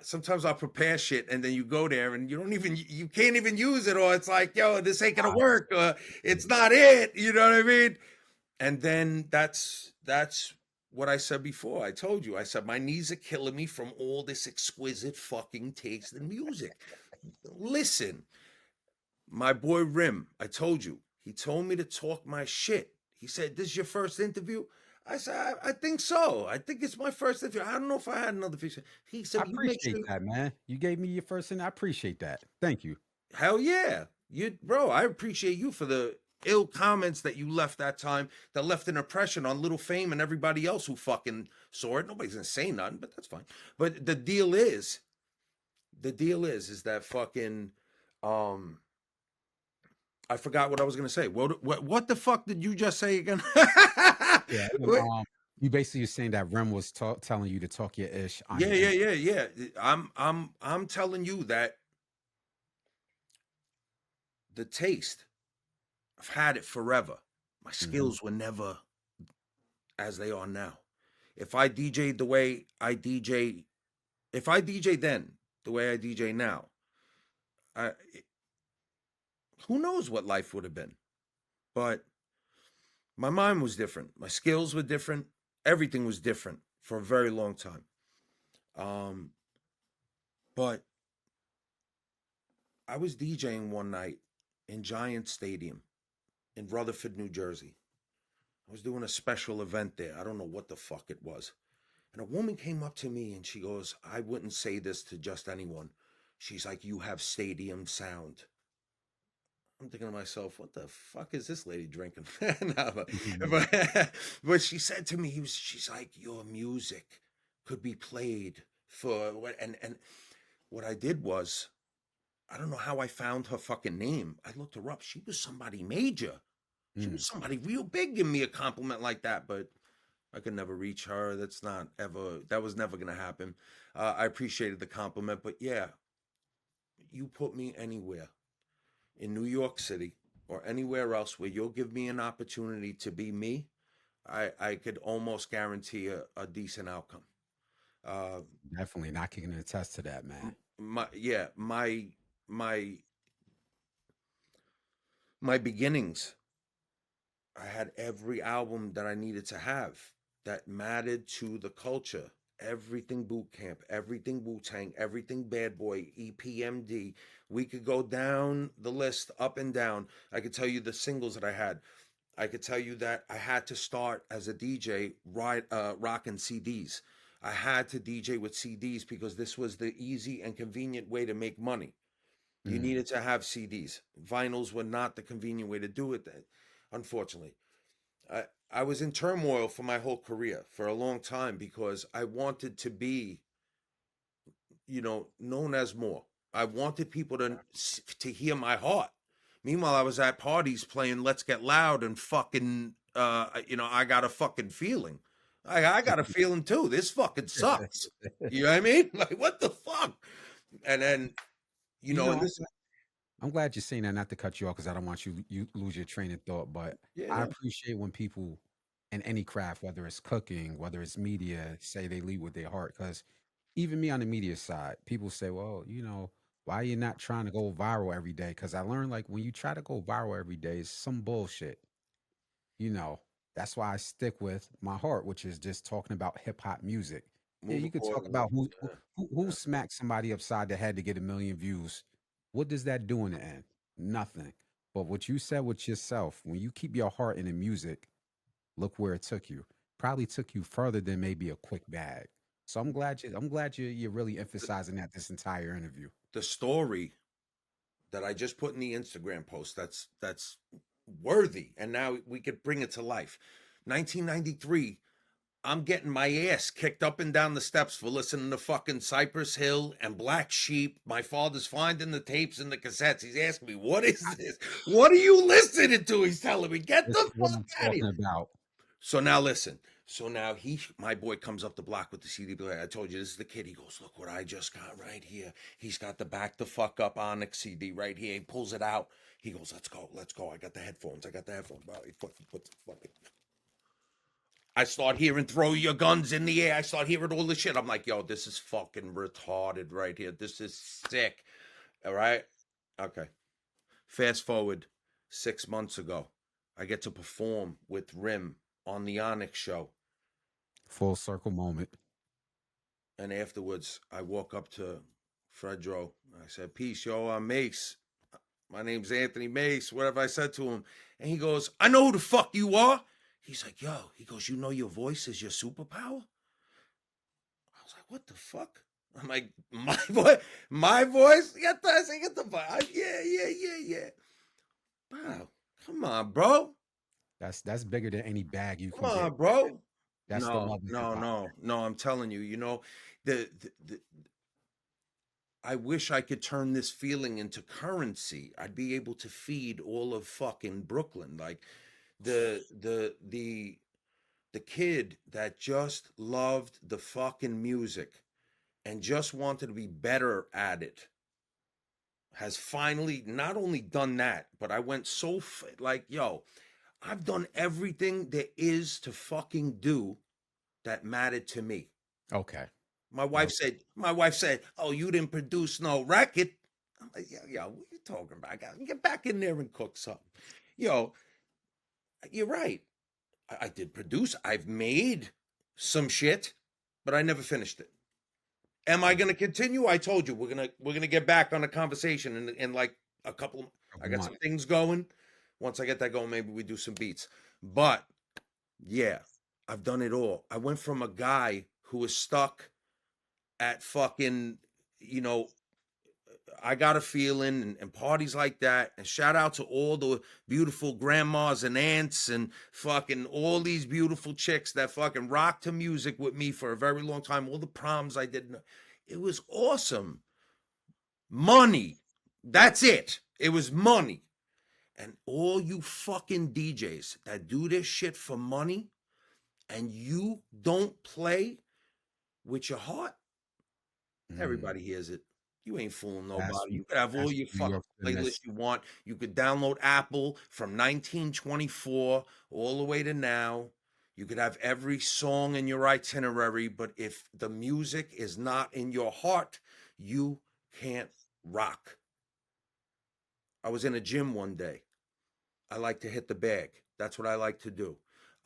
sometimes I'll prepare shit and then you go there and you can't even use it, or it's like, yo, this ain't gonna work, or it's not it. You know what I mean? And then that's what I said before. I told you, I said, my knees are killing me from all this exquisite fucking taste in music. Listen, my boy Rim, I told you, he told me to talk my shit. He said, this is your first interview? I said, I think so. I think it's my first interview. I don't know if I had another feature. He said, I appreciate that, man. You gave me your first, and I appreciate that. Thank you. Hell yeah. Bro, I appreciate you for the ill comments that you left that time, that left an impression on Little Fame and everybody else who fucking saw it. Nobody's gonna say nothing, but that's fine. But the deal is that fucking I forgot what I was gonna say. What the fuck did you just say again? Yeah. You basically saying that Rem was telling you to talk your ish. Yeah. I'm telling you that the taste, I've had it forever. My skills were never as they are now. If I DJ'd the way I DJ, if I DJ then the way I DJ now, who knows what life would have been. But my mind was different. My skills were different. Everything was different for a very long time. But I was DJing one night in Giant Stadium in Rutherford, New Jersey. I was doing a special event there. I don't know what the fuck it was. And a woman came up to me and she goes, I wouldn't say this to just anyone. She's like, you have stadium sound. I'm thinking to myself, what the fuck is this lady drinking? No, but she said to me, she's like, your music could be played for what? And what I did was, I don't know how I found her fucking name. I looked her up. She was somebody major. She was somebody real big giving me a compliment like that, but I could never reach her. That was never going to happen. I appreciated the compliment, but yeah, you put me anywhere in New York City or anywhere else where you'll give me an opportunity to be me, I could almost guarantee a decent outcome. Definitely not kicking to attest to that, man. My beginnings, I had every album that I needed to have that mattered to the culture. Everything Boot Camp, everything Wu-Tang, everything Bad Boy, EPMD. We could go down the list, up and down. I could tell you the singles that I had. I could tell you that I had to start as a DJ rocking CDs. I had to DJ with CDs because this was the easy and convenient way to make money. You needed to have CDs. Vinyls were not the convenient way to do it then, unfortunately. I was in turmoil for my whole career for a long time because I wanted to be, known as more. I wanted people to hear my heart. Meanwhile, I was at parties playing Let's Get Loud and fucking, I got a fucking feeling. I got a feeling too. This fucking sucks. You know what I mean? Like, what the fuck? And then, I'm glad you're saying that, not to cut you off because I don't want you lose your train of thought, but I yeah. appreciate when people in any craft, whether it's cooking, whether it's media, say they lead with their heart. Because even me on the media side, people say, well, why are you not trying to go viral every day? Because I learned like when you try to go viral every day, it's some bullshit. You know, that's why I stick with my heart, which is just talking about hip hop music. Yeah, Move you could talk accordingly. about who who, Yeah. who who smacked somebody upside the head to get 1 million views. What does that do in the end? Nothing. But what you said with yourself, when you keep your heart in the music, look where it took you. Probably took you further than maybe a quick bag. So I'm glad you're really The, emphasizing that this entire interview. the story that I just put in the Instagram post, that's worthy, and now we could bring it to life. 1993, I'm getting my ass kicked up and down the steps for listening to fucking Cypress Hill and Black Sheep. My father's finding the tapes and the cassettes. He's asking me, what is this? What are you listening to? He's telling me, get This the is what fuck I'm out of here. talking about. So now listen. So now my boy comes up the block with the CD player. I told you, this is the kid. He goes, look what I just got right here. He's got the Back the Fuck Up Onyx CD right here. He pulls it out. He goes, let's go. I got the headphones. Bro, he fucking puts the fucking. I start hearing throw your guns in the air. I start hearing all this shit. I'm like, yo, this is fucking retarded right here. This is sick. All right. Okay. Fast forward 6 months ago. I get to perform with Rim on the Onyx show. Full circle moment. And afterwards, I walk up to Fredro. I said, peace, yo, I'm Mace. My name's Anthony Mace, whatever I said to him. And he goes, I know who the fuck you are. He's like, yo, he goes, you know your voice is your superpower? I was like, what the fuck? I'm like, my voice? Get the fuck. Yeah. Wow, come on, bro. That's bigger than any bag you Come can get. on, bro. That's the No, love of hip no, hop. no, no. I'm telling you, the I wish I could turn this feeling into currency. I'd be able to feed all of fucking Brooklyn. Like the kid that just loved the fucking music and just wanted to be better at it has finally not only done that, but I went so like, yo, I've done everything there is to fucking do that mattered to me. Okay. My wife said, oh, you didn't produce no record. I'm like, yo, what are you talking about? I got to get back in there and cook something. Yo, you're right. I did produce. I've made some shit, but I never finished it. Am I going to continue? I told you we're gonna get back on the conversation in like a couple. I Couple got some months. things going. Once I get that going, maybe we do some beats. But yeah, I've done it all. I went from a guy who was stuck at fucking, you know, I got a feeling and parties like that. And shout out to all the beautiful grandmas and aunts and fucking all these beautiful chicks that fucking rocked to music with me for a very long time. All the proms I did. It was awesome. Money. That's it. It was money. And all you fucking DJs that do this shit for money and you don't play with your heart, Mm. everybody hears it. You ain't fooling That's nobody. You could have all that's your New fucking York playlists business. you want. You could download Apple from 1924 all the way to now. You could have every song in your itinerary, but if the music is not in your heart, you can't rock. I was in a gym one day. I like to hit the bag. That's what I like to do.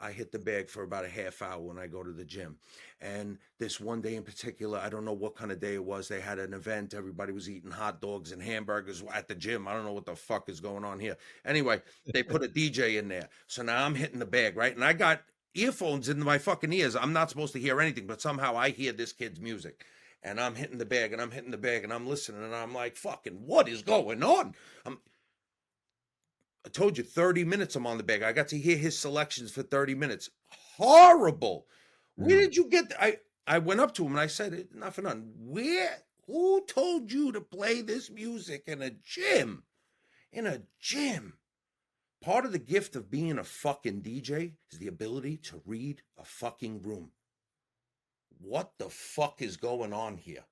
I hit the bag for about a half hour when I go to the gym. And this one day in particular, I don't know what kind of day it was. They had an event. Everybody was eating hot dogs and hamburgers at the gym. I don't know what the fuck is going on here. Anyway, they put a DJ in there. So now I'm hitting the bag, right? And I got earphones in my fucking ears. I'm not supposed to hear anything, but somehow I hear this kid's music. And I'm hitting the bag and I'm hitting the bag and I'm listening and I'm like, fucking, what is going on? I told you 30 minutes I'm on the bag. I got to hear his selections for 30 minutes. Horrible. Where Mm. did you get I went up to him and I said, not for nothing. Who told you to play this music in a gym? In a gym. Part of the gift of being a fucking DJ is the ability to read a fucking room. What the fuck is going on here?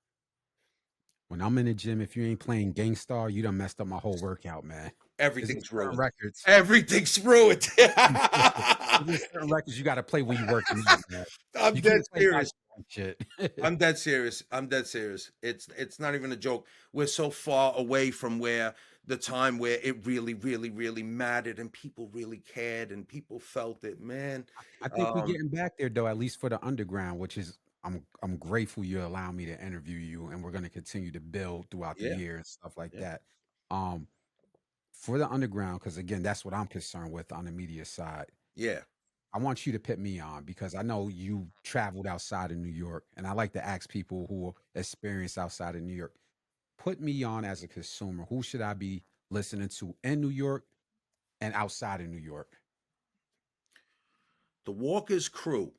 When I'm in the gym, if you ain't playing Gangstar, you done messed up my whole workout, man. There's just Everything's certain ruined. records. Everything's ruined. There's just certain records you got to play when you working out, man. I'm You dead can't play serious. background shit. I'm dead serious. I'm dead serious. It's not even a joke. We're so far away from where the time where it really, really, really mattered and people really cared and people felt it, man. I think we Um, getting back there though, at least for the underground, which is I'm grateful you allow me to interview you, and we're gonna continue to build throughout the yeah, year and stuff like yeah, that. Um, for the underground, because again, that's what I'm concerned with on the media side. yeah. I want you to put me on because I know you traveled outside of New York, and I like to ask people who experience outside of New York. Put me on as a consumer. Who should I be listening to in New York and outside of New York? The Walkers crew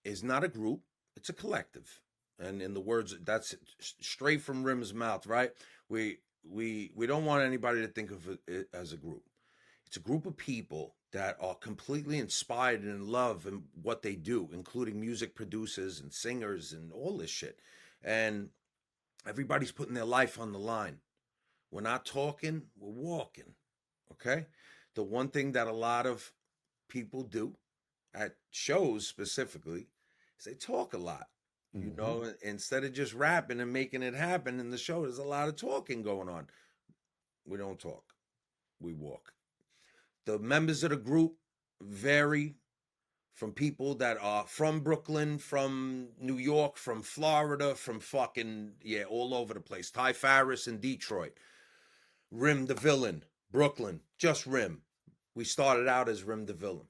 is not a group, it's a collective. And in the words that's straight from Rim's mouth, right? We don't want anybody to think of it as a group. It's a group of people that are completely inspired and in love in what they do, including music producers and singers and all this shit. And everybody's putting their life on the line. We're not talking, we're walking. Okay? The one thing that a lot of people do at shows specifically is they talk a lot. You Hmm. know, instead of just rapping and making it happen in the show, there's a lot of talking going on. We don't talk, we walk. The members of the group vary from people that are from Brooklyn, from New York, from Florida, from fucking, yeah, all over the place. Ty Farris in Detroit, Rim the Villain, Brooklyn, just Rim. We started out as Rim the Villain.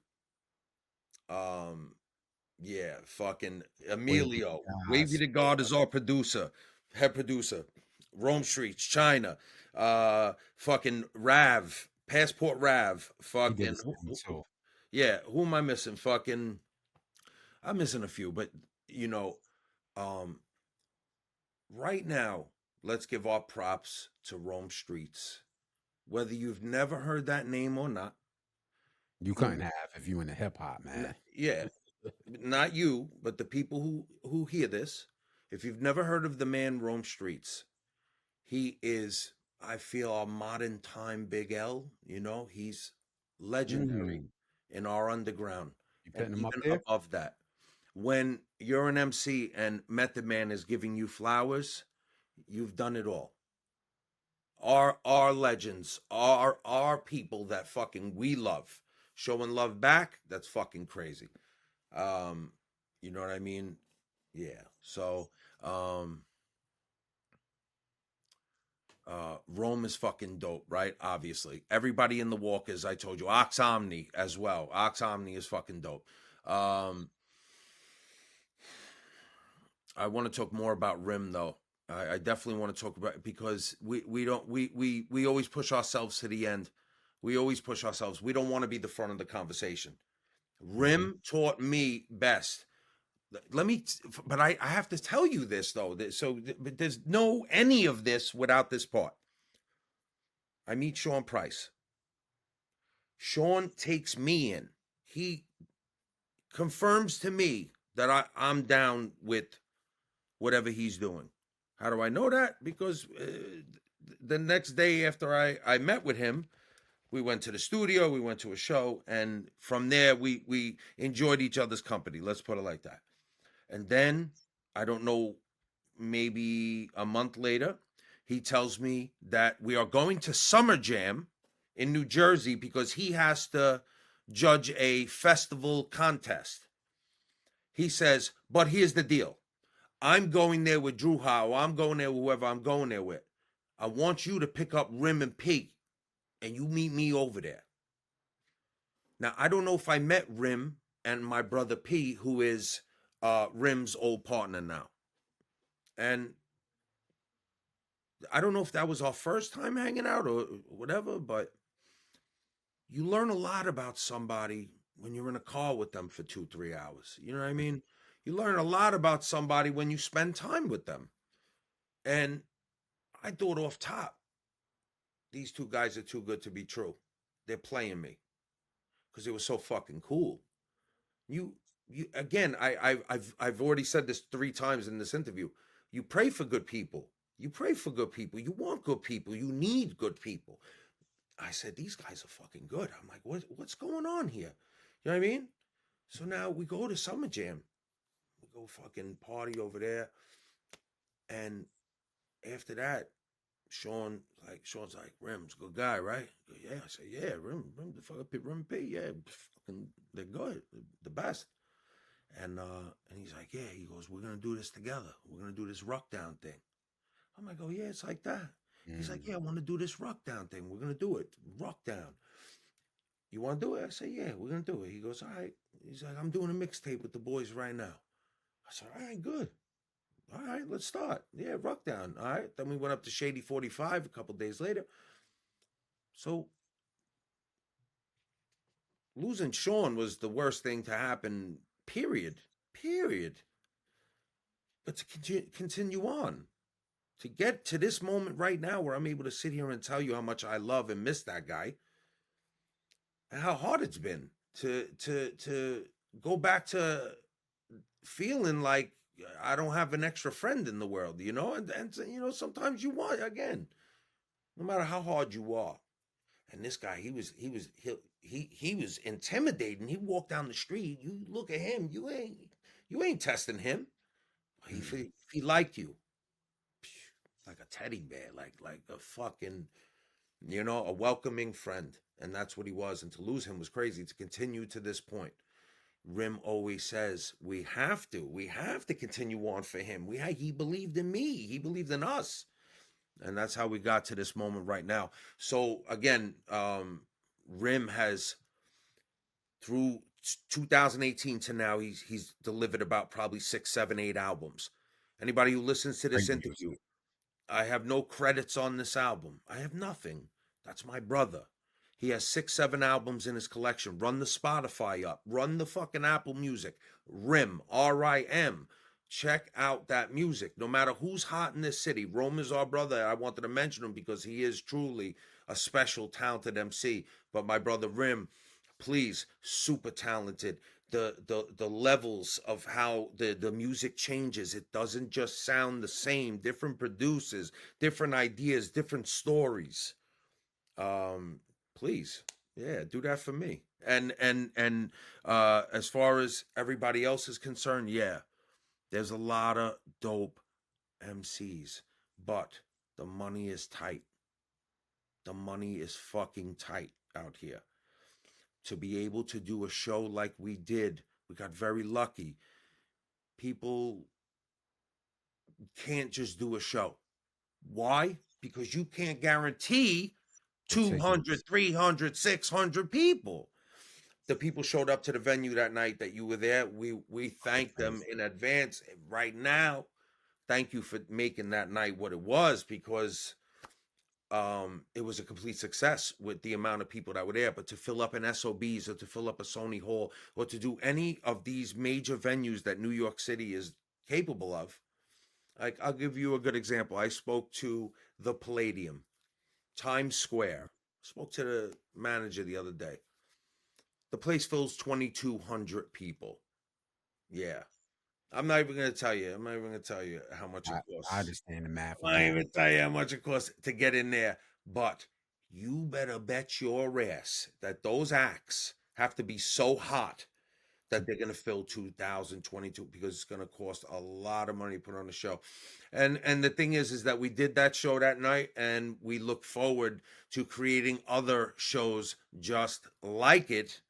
Um, yeah, fucking Wavy Emilio. Wavy guys. the God is our producer, head producer. Rome Streets, China. Fucking Rav, Passport Rav. He did Fucking, his thing too. yeah, who am I missing? Fucking, I'm missing a few, but you know, um, right now, let's give our props to Rome Streets. Whether you've never heard that name or not, You couldn't you, have if you into hip hop, man. yeah, not you, but the people who hear this. If you've never heard of the man Rome Streets, he is, I feel, a modern time Big L. You know, he's legendary Mm, in our underground, you and putting him up even there? above that. When you're an MC and Method Man is giving you flowers, you've done it all. Our legends, our people that fucking we love, showing love back. That's fucking crazy. Um, you know what I mean? Yeah. So Um, Rome is fucking dope, right? Obviously. Everybody in the Walkers, I told you. Ox Omni as well. Ox Omni is fucking dope. I want to talk more about Rim though. I definitely want to talk about it because we always push ourselves to the end. We always push ourselves. We don't want to be the front of the conversation. Rim taught me best. Let me, but I have to tell you this though. But there's no any of this without this part. I meet Sean Price. Sean takes me in. He confirms to me that I'm down with whatever he's doing. How do I know that? Because the next day after I met with him, we went to the studio, we went to a show, and from there we enjoyed each other's company. Let's put it like that. And then, I don't know, maybe a month later, he tells me that we are going to Summer Jam in New Jersey because he has to judge a festival contest. He says, but here's the deal. I'm going there with Drew Howe. I'm going there with whoever I'm going there with. I want you to pick up Rim and P, and you meet me over there. Now, I don't know if I met Rim and my brother P, who is Rim's old partner now. And I don't know if that was our first time hanging out or whatever, but you learn a lot about somebody when you're in a car with them for 2-3 hours. You know what I mean? You learn a lot about somebody when you spend time with them. And I thought off top, these two guys are too good to be true. They're playing me because they were so fucking cool. You again, I've already said this 3 times in this interview. You pray for good people. You pray for good people. You want good people. You need good people. I said, these guys are fucking good. I'm like, what's going on here? You know what I mean? So now we go to Summer Jam. We go fucking party over there. And after that, Sean's like, Rim's a good guy, right? I go, yeah. I say, yeah, Rim the fucking Rim P, yeah, fucking, they're good, the best. And he's like, yeah. He goes, we're gonna do this together. We're gonna do this rock down thing. I'm like, oh yeah, it's like that. He's like, yeah, I want to do this rock down thing. We're gonna do it, rock down. You want to do it? I say, yeah, we're gonna do it. He goes, all right. He's like, I'm doing a mixtape with the boys right now. I said, all right, good. All right, let's start. Yeah, rock down. All right. Then we went up to Shady 45 a couple days later. So losing Sean was the worst thing to happen, period. But to continue on, to get to this moment right now where I'm able to sit here and tell you how much I love and miss that guy, and how hard it's been to go back to feeling like I don't have an extra friend in the world, you know, and you know, sometimes you want, again, no matter how hard you are. And this guy, he was intimidating. He walked down the street. You look at him, you ain't testing him. If he liked you, like a teddy bear, like a fucking, you know, a welcoming friend. And that's what he was. And to lose him was crazy. To continue to this point, Rim always says we have to continue on for him. He believed in me. He believed in us. And that's how we got to this moment right now. So again, Rim has, through 2018 to now, he's delivered about probably 6, 7, 8 albums. Anybody who listens to this interview, I have no credits on this album. I have nothing. That's my brother. He has 6, 7 albums in his collection. Run the Spotify up. Run the fucking Apple Music. Rim, R-I-M. Check out that music. No matter who's hot in this city, Rome is our brother. I wanted to mention him because he is truly a special, talented MC. But my brother Rim, please, super talented. The levels of how the music changes. It doesn't just sound the same. Different producers, different ideas, different stories. Please, yeah, do that for me. And as far as everybody else is concerned, yeah, there's a lot of dope MCs, but the money is tight. The money is fucking tight out here. To be able to do a show like we did, we got very lucky. People can't just do a show. Why? Because you can't guarantee The 200, tickets. 300, 600 people. The people showed up to the venue that night that you were there. We thank them Crazy. in advance. Right now, thank you for making that night what it was, because it was a complete success with the amount of people that were there. But to fill up an SOBs, or to fill up a Sony Hall, or to do any of these major venues that New York City is capable of, like, I'll give you a good example. I spoke to the Palladium, Times Square. Spoke to the manager the other day. The place fills 2,200 people. Yeah. I'm not even going to tell you. I'm not even going to tell you how much it I costs. understand the math I'm of not doing even it. tell you how much it costs to get in there. But you better bet your ass that those acts have to be so hot that they're going to fill 2022, because it's going to cost a lot of money to put on a show. And the thing is that we did that show that night, and we look forward to creating other shows just like it.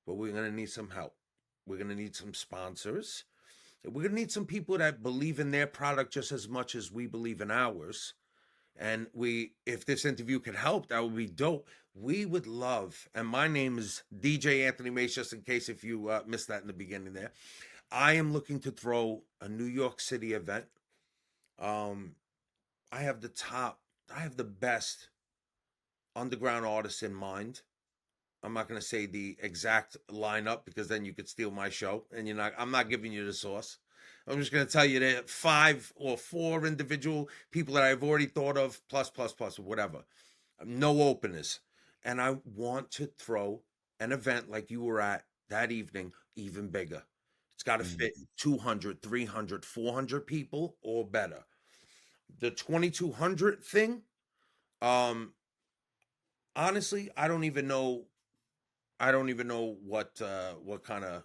But we're going to need some help. We're going to need some sponsors. We're going to need some people that believe in their product just as much as we believe in ours. And if this interview could help, that would be dope. We would love, and my name is DJ Anthony Mace, just in case if you missed that in the beginning there. I am looking to throw a New York City event. I have the best underground artists in mind. I'm not going to say the exact lineup, because then you could steal my show, and I'm not giving you the source. I'm just going to tell you that 5 or 4 individual people that I've already thought of, plus, whatever. No openers. And I want to throw an event like you were at that evening, even bigger. It's got to fit 200, 300, 400 people or better. The 2,200 thing, honestly, I don't even know what kind of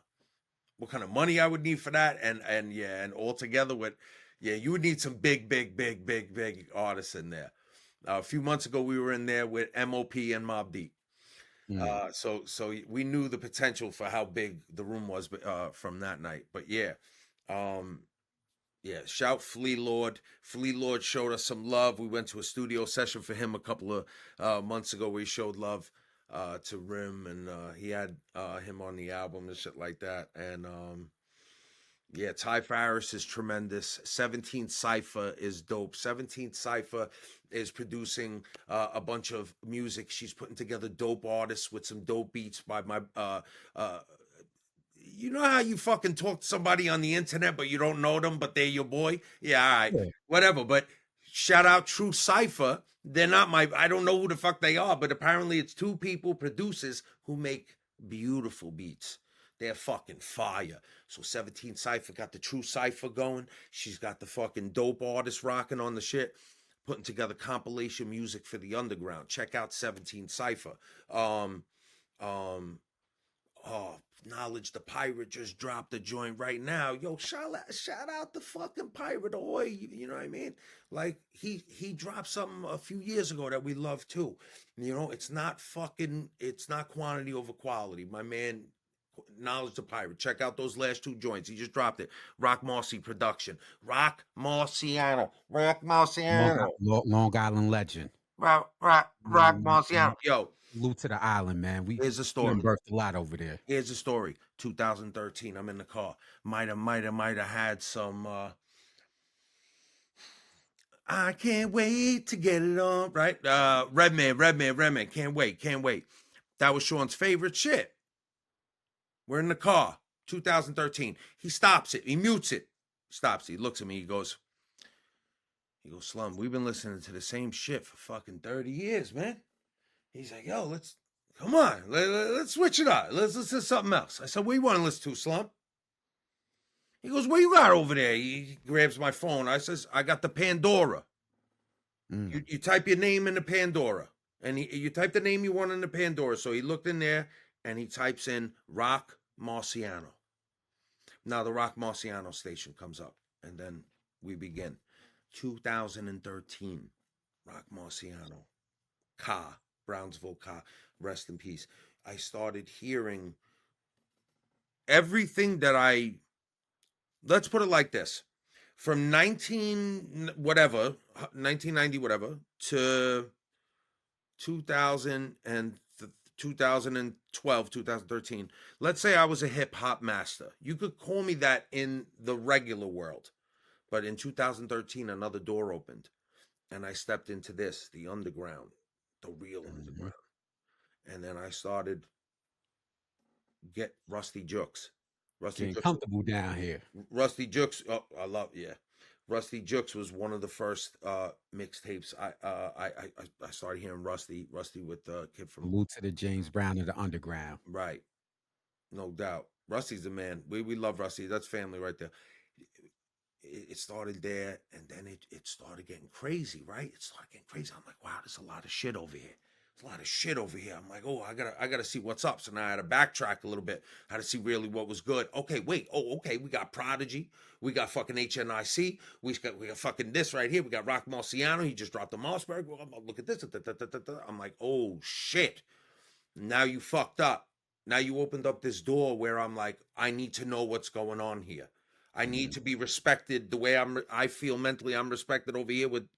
money I would need for that, and altogether you would need some big artists in there. A few months ago, we were in there with MOP and Mobb Deep. So we knew the potential for how big the room was from that night. But shout Flea Lord. Flea Lord showed us some love. We went to a studio session for him a couple of months ago where he showed love to Rim, and he had him on the album and shit like that. And Ty Farris is tremendous. 17 Cypher is dope. 17 Cypher is producing a bunch of music. She's putting together dope artists with some dope beats by my you know how you fucking talk to somebody on the internet, but you don't know them, but they're your boy? Yeah, all right. Yeah. Whatever. But shout out True Cypher. They're not I don't know who the fuck they are, but apparently it's 2 people, producers, who make beautiful beats. They're fucking fire. So 17 Cypher got the True Cypher going. She's got the fucking dope artist rocking on the shit, putting together compilation music for the underground. Check out 17 Cypher. Knowledge the Pirate just dropped a joint right now. Yo, shout out the fucking Pirate. You know what I mean? Like, he dropped something a few years ago that we love too. You know, it's not quantity over quality. My man, Knowledge the Pirate. Check out those last 2 joints. He just dropped it. Rock Marcy production. Rock Marciano. Long Island legend. Rock Marciano. Yo, Salute to the island, man. We here's the done story. birthed a lot over there. Here's the story. 2013. I'm in the car. Might have had some I can't wait to get it on, right? Redman. Can't wait. That was Sean's favorite shit. We're in the car. 2013. He stops it. He mutes it. Stops it. He looks at me. He goes, Slum, we've been listening to the same shit for fucking 30 years, man. He's like, yo, come on. Let's switch it up. Let's listen to something else. I said, what do you want to listen to, Slum? He goes, what you got over there? He grabs my phone. I says, I got the Pandora. You type your name in the Pandora. And you type the name you want in the Pandora. So he looked in there and he types in Rock Marciano. Now the Rock Marciano station comes up. And then we begin. 2013. Rock Marciano. Brownsville Ka. Rest in peace. I started hearing everything that let's put it like this. from 1990 whatever to 2000 and 2012, 2013. Let's say I was a hip hop master. You could call me that in the regular world. But in 2013, another door opened and I stepped into this, the underground, the real underground. And then I started get Rusty Jooks. Getting comfortable down here. Rusty Jooks. Oh, I love, yeah. Rusty Jooks was one of the first mixtapes. I started hearing Rusty with the kid from Salute to the James Brown of the underground. Right, no doubt. Rusty's the man. We love Rusty. That's family right there. It started there, and then it started getting crazy. Right, it started getting crazy. I'm like, wow, there's a lot of shit over here. There's a lot of shit over here. I'm like, oh, I gotta see what's up. So now I had to backtrack a little bit. I had to see really what was good. Okay, wait. Oh, okay. We got Prodigy. We got fucking NYC. We got fucking this right here. We got Rock Marciano. He just dropped the Mossberg. Look at this. I'm like, oh shit. Now you fucked up. Now you opened up this door where I'm like, I need to know what's going on here. I need to be respected the way I feel mentally I'm respected over here with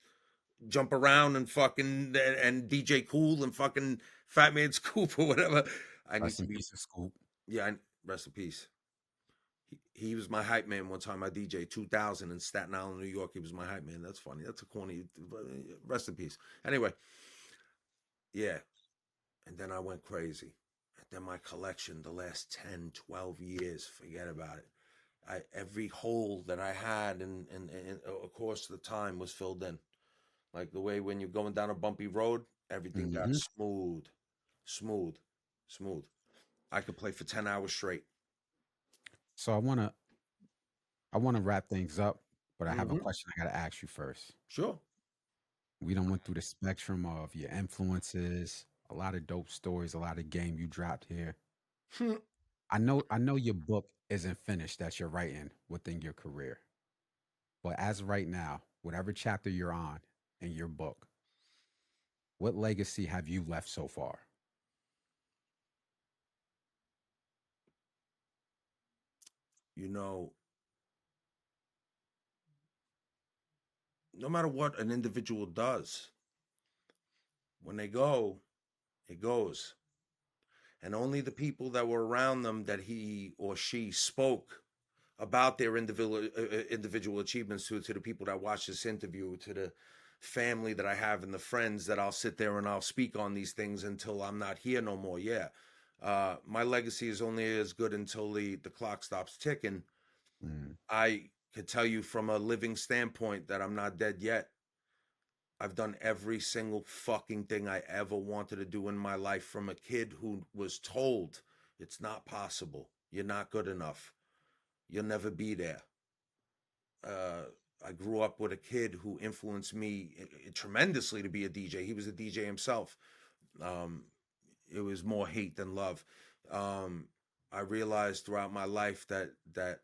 Jump Around and fucking and DJ Cool and fucking Fat Man Scoop or whatever. I need to be Scoop. Yeah, rest in peace. He was my hype man one time. I DJ 2000 in Staten Island, New York. He was my hype man. That's funny. That's a corny. Rest in peace. Anyway, yeah. And then I went crazy. And then my collection, the last 10, 12 years, forget about it. Every hole that I had and of course the time was filled in. Like the way when you're going down a bumpy road, everything got smooth. I could play for 10 hours straight. So I wanna wrap things up, but I have a question I gotta ask you first. Sure. We done went through the spectrum of your influences, a lot of dope stories, a lot of game you dropped here. I know your book isn't finished that you're writing within your career. But as of right now, whatever chapter you're on in your book, what legacy have you left so far? You know, no matter what an individual does, when they go, it goes. And only the people that were around them that he or she spoke about their individual achievements to the people that watch this interview, to the family that I have and the friends that I'll sit there and I'll speak on these things until I'm not here no more. Yeah. My legacy is only as good until the clock stops ticking. I could tell you from a living standpoint that I'm not dead yet. I've done every single fucking thing I ever wanted to do in my life, from a kid who was told it's not possible. You're not good enough. You'll never be there. I grew up with a kid who influenced me tremendously to be a DJ. He was a DJ himself. It was more hate than love. I realized throughout my life that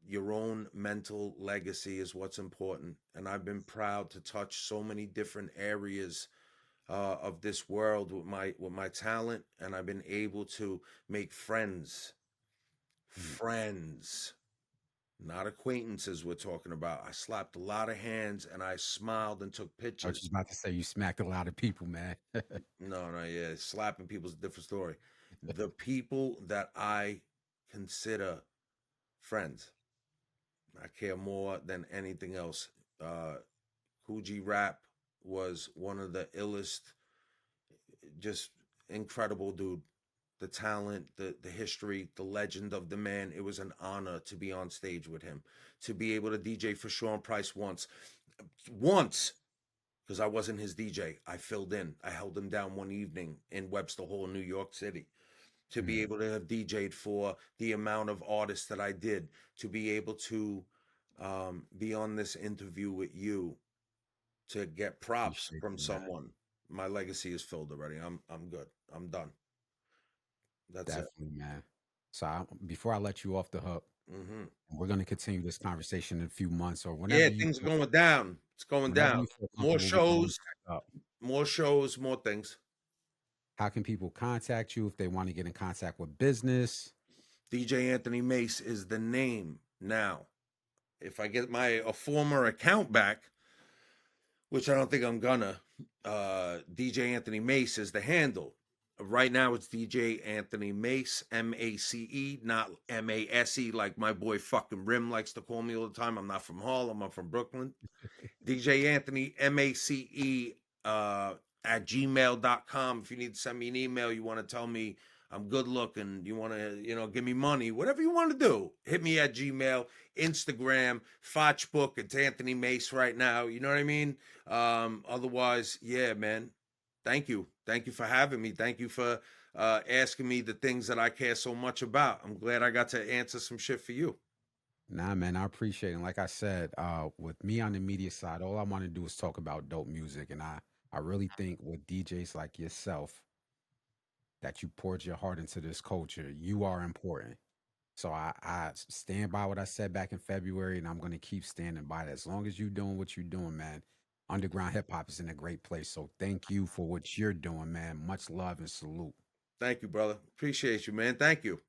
your own mental legacy is what's important. And I've been proud to touch so many different areas of this world with my talent, and I've been able to make friends, not acquaintances we're talking about. I slapped a lot of hands and I smiled and took pictures. I was just about to say you smacked a lot of people, man. No, yeah. Slapping people's a different story. The people that I consider friends, I care more than anything else. Coogee Rap was one of the illest, just incredible dude. The talent, the history, the legend of the man. It was an honor to be on stage with him, to be able to DJ for Sean Price once, because I wasn't his DJ. I filled in. I held him down one evening in Webster Hall, New York City. To be able to have DJ'd for the amount of artists that I did, to be able to be on this interview with you, to get props from someone. My legacy is filled already. I'm good. I'm done. That's definitely, man. So before I let you off the hook, we're going to continue this conversation in a few months or whenever. Yeah, things are going down. It's going down. More shows, more things. How can people contact you if they want to get in contact with business? DJ Anthony Mace is the name now. if I get my a former account back, which I don't think I'm gonna, DJ Anthony Mace is the handle. Right now it's DJ Anthony Mace, Mace, not Mase, like my boy fucking Rim likes to call me all the time. I'm not from Harlem, I'm from Brooklyn. DJ Anthony, Mace, at gmail.com. If you need to send me an email, you want to tell me I'm good looking, you want to, give me money, whatever you want to do, hit me at Gmail, Instagram, Fochbook. It's Anthony Mace right now. You know what I mean? Otherwise, yeah, man. Thank you. Thank you for having me. Thank you for asking me the things that I care so much about. I'm glad I got to answer some shit for you. Nah, man, I appreciate it. And like I said, with me on the media side, all I want to do is talk about dope music. And I really think with DJs like yourself, that you poured your heart into this culture, you are important. So I stand by what I said back in February, and I'm going to keep standing by that. As long as you're doing what you're doing, man, underground hip hop is in a great place. So thank you for what you're doing, man. Much love and salute. Thank you, brother. Appreciate you, man. Thank you.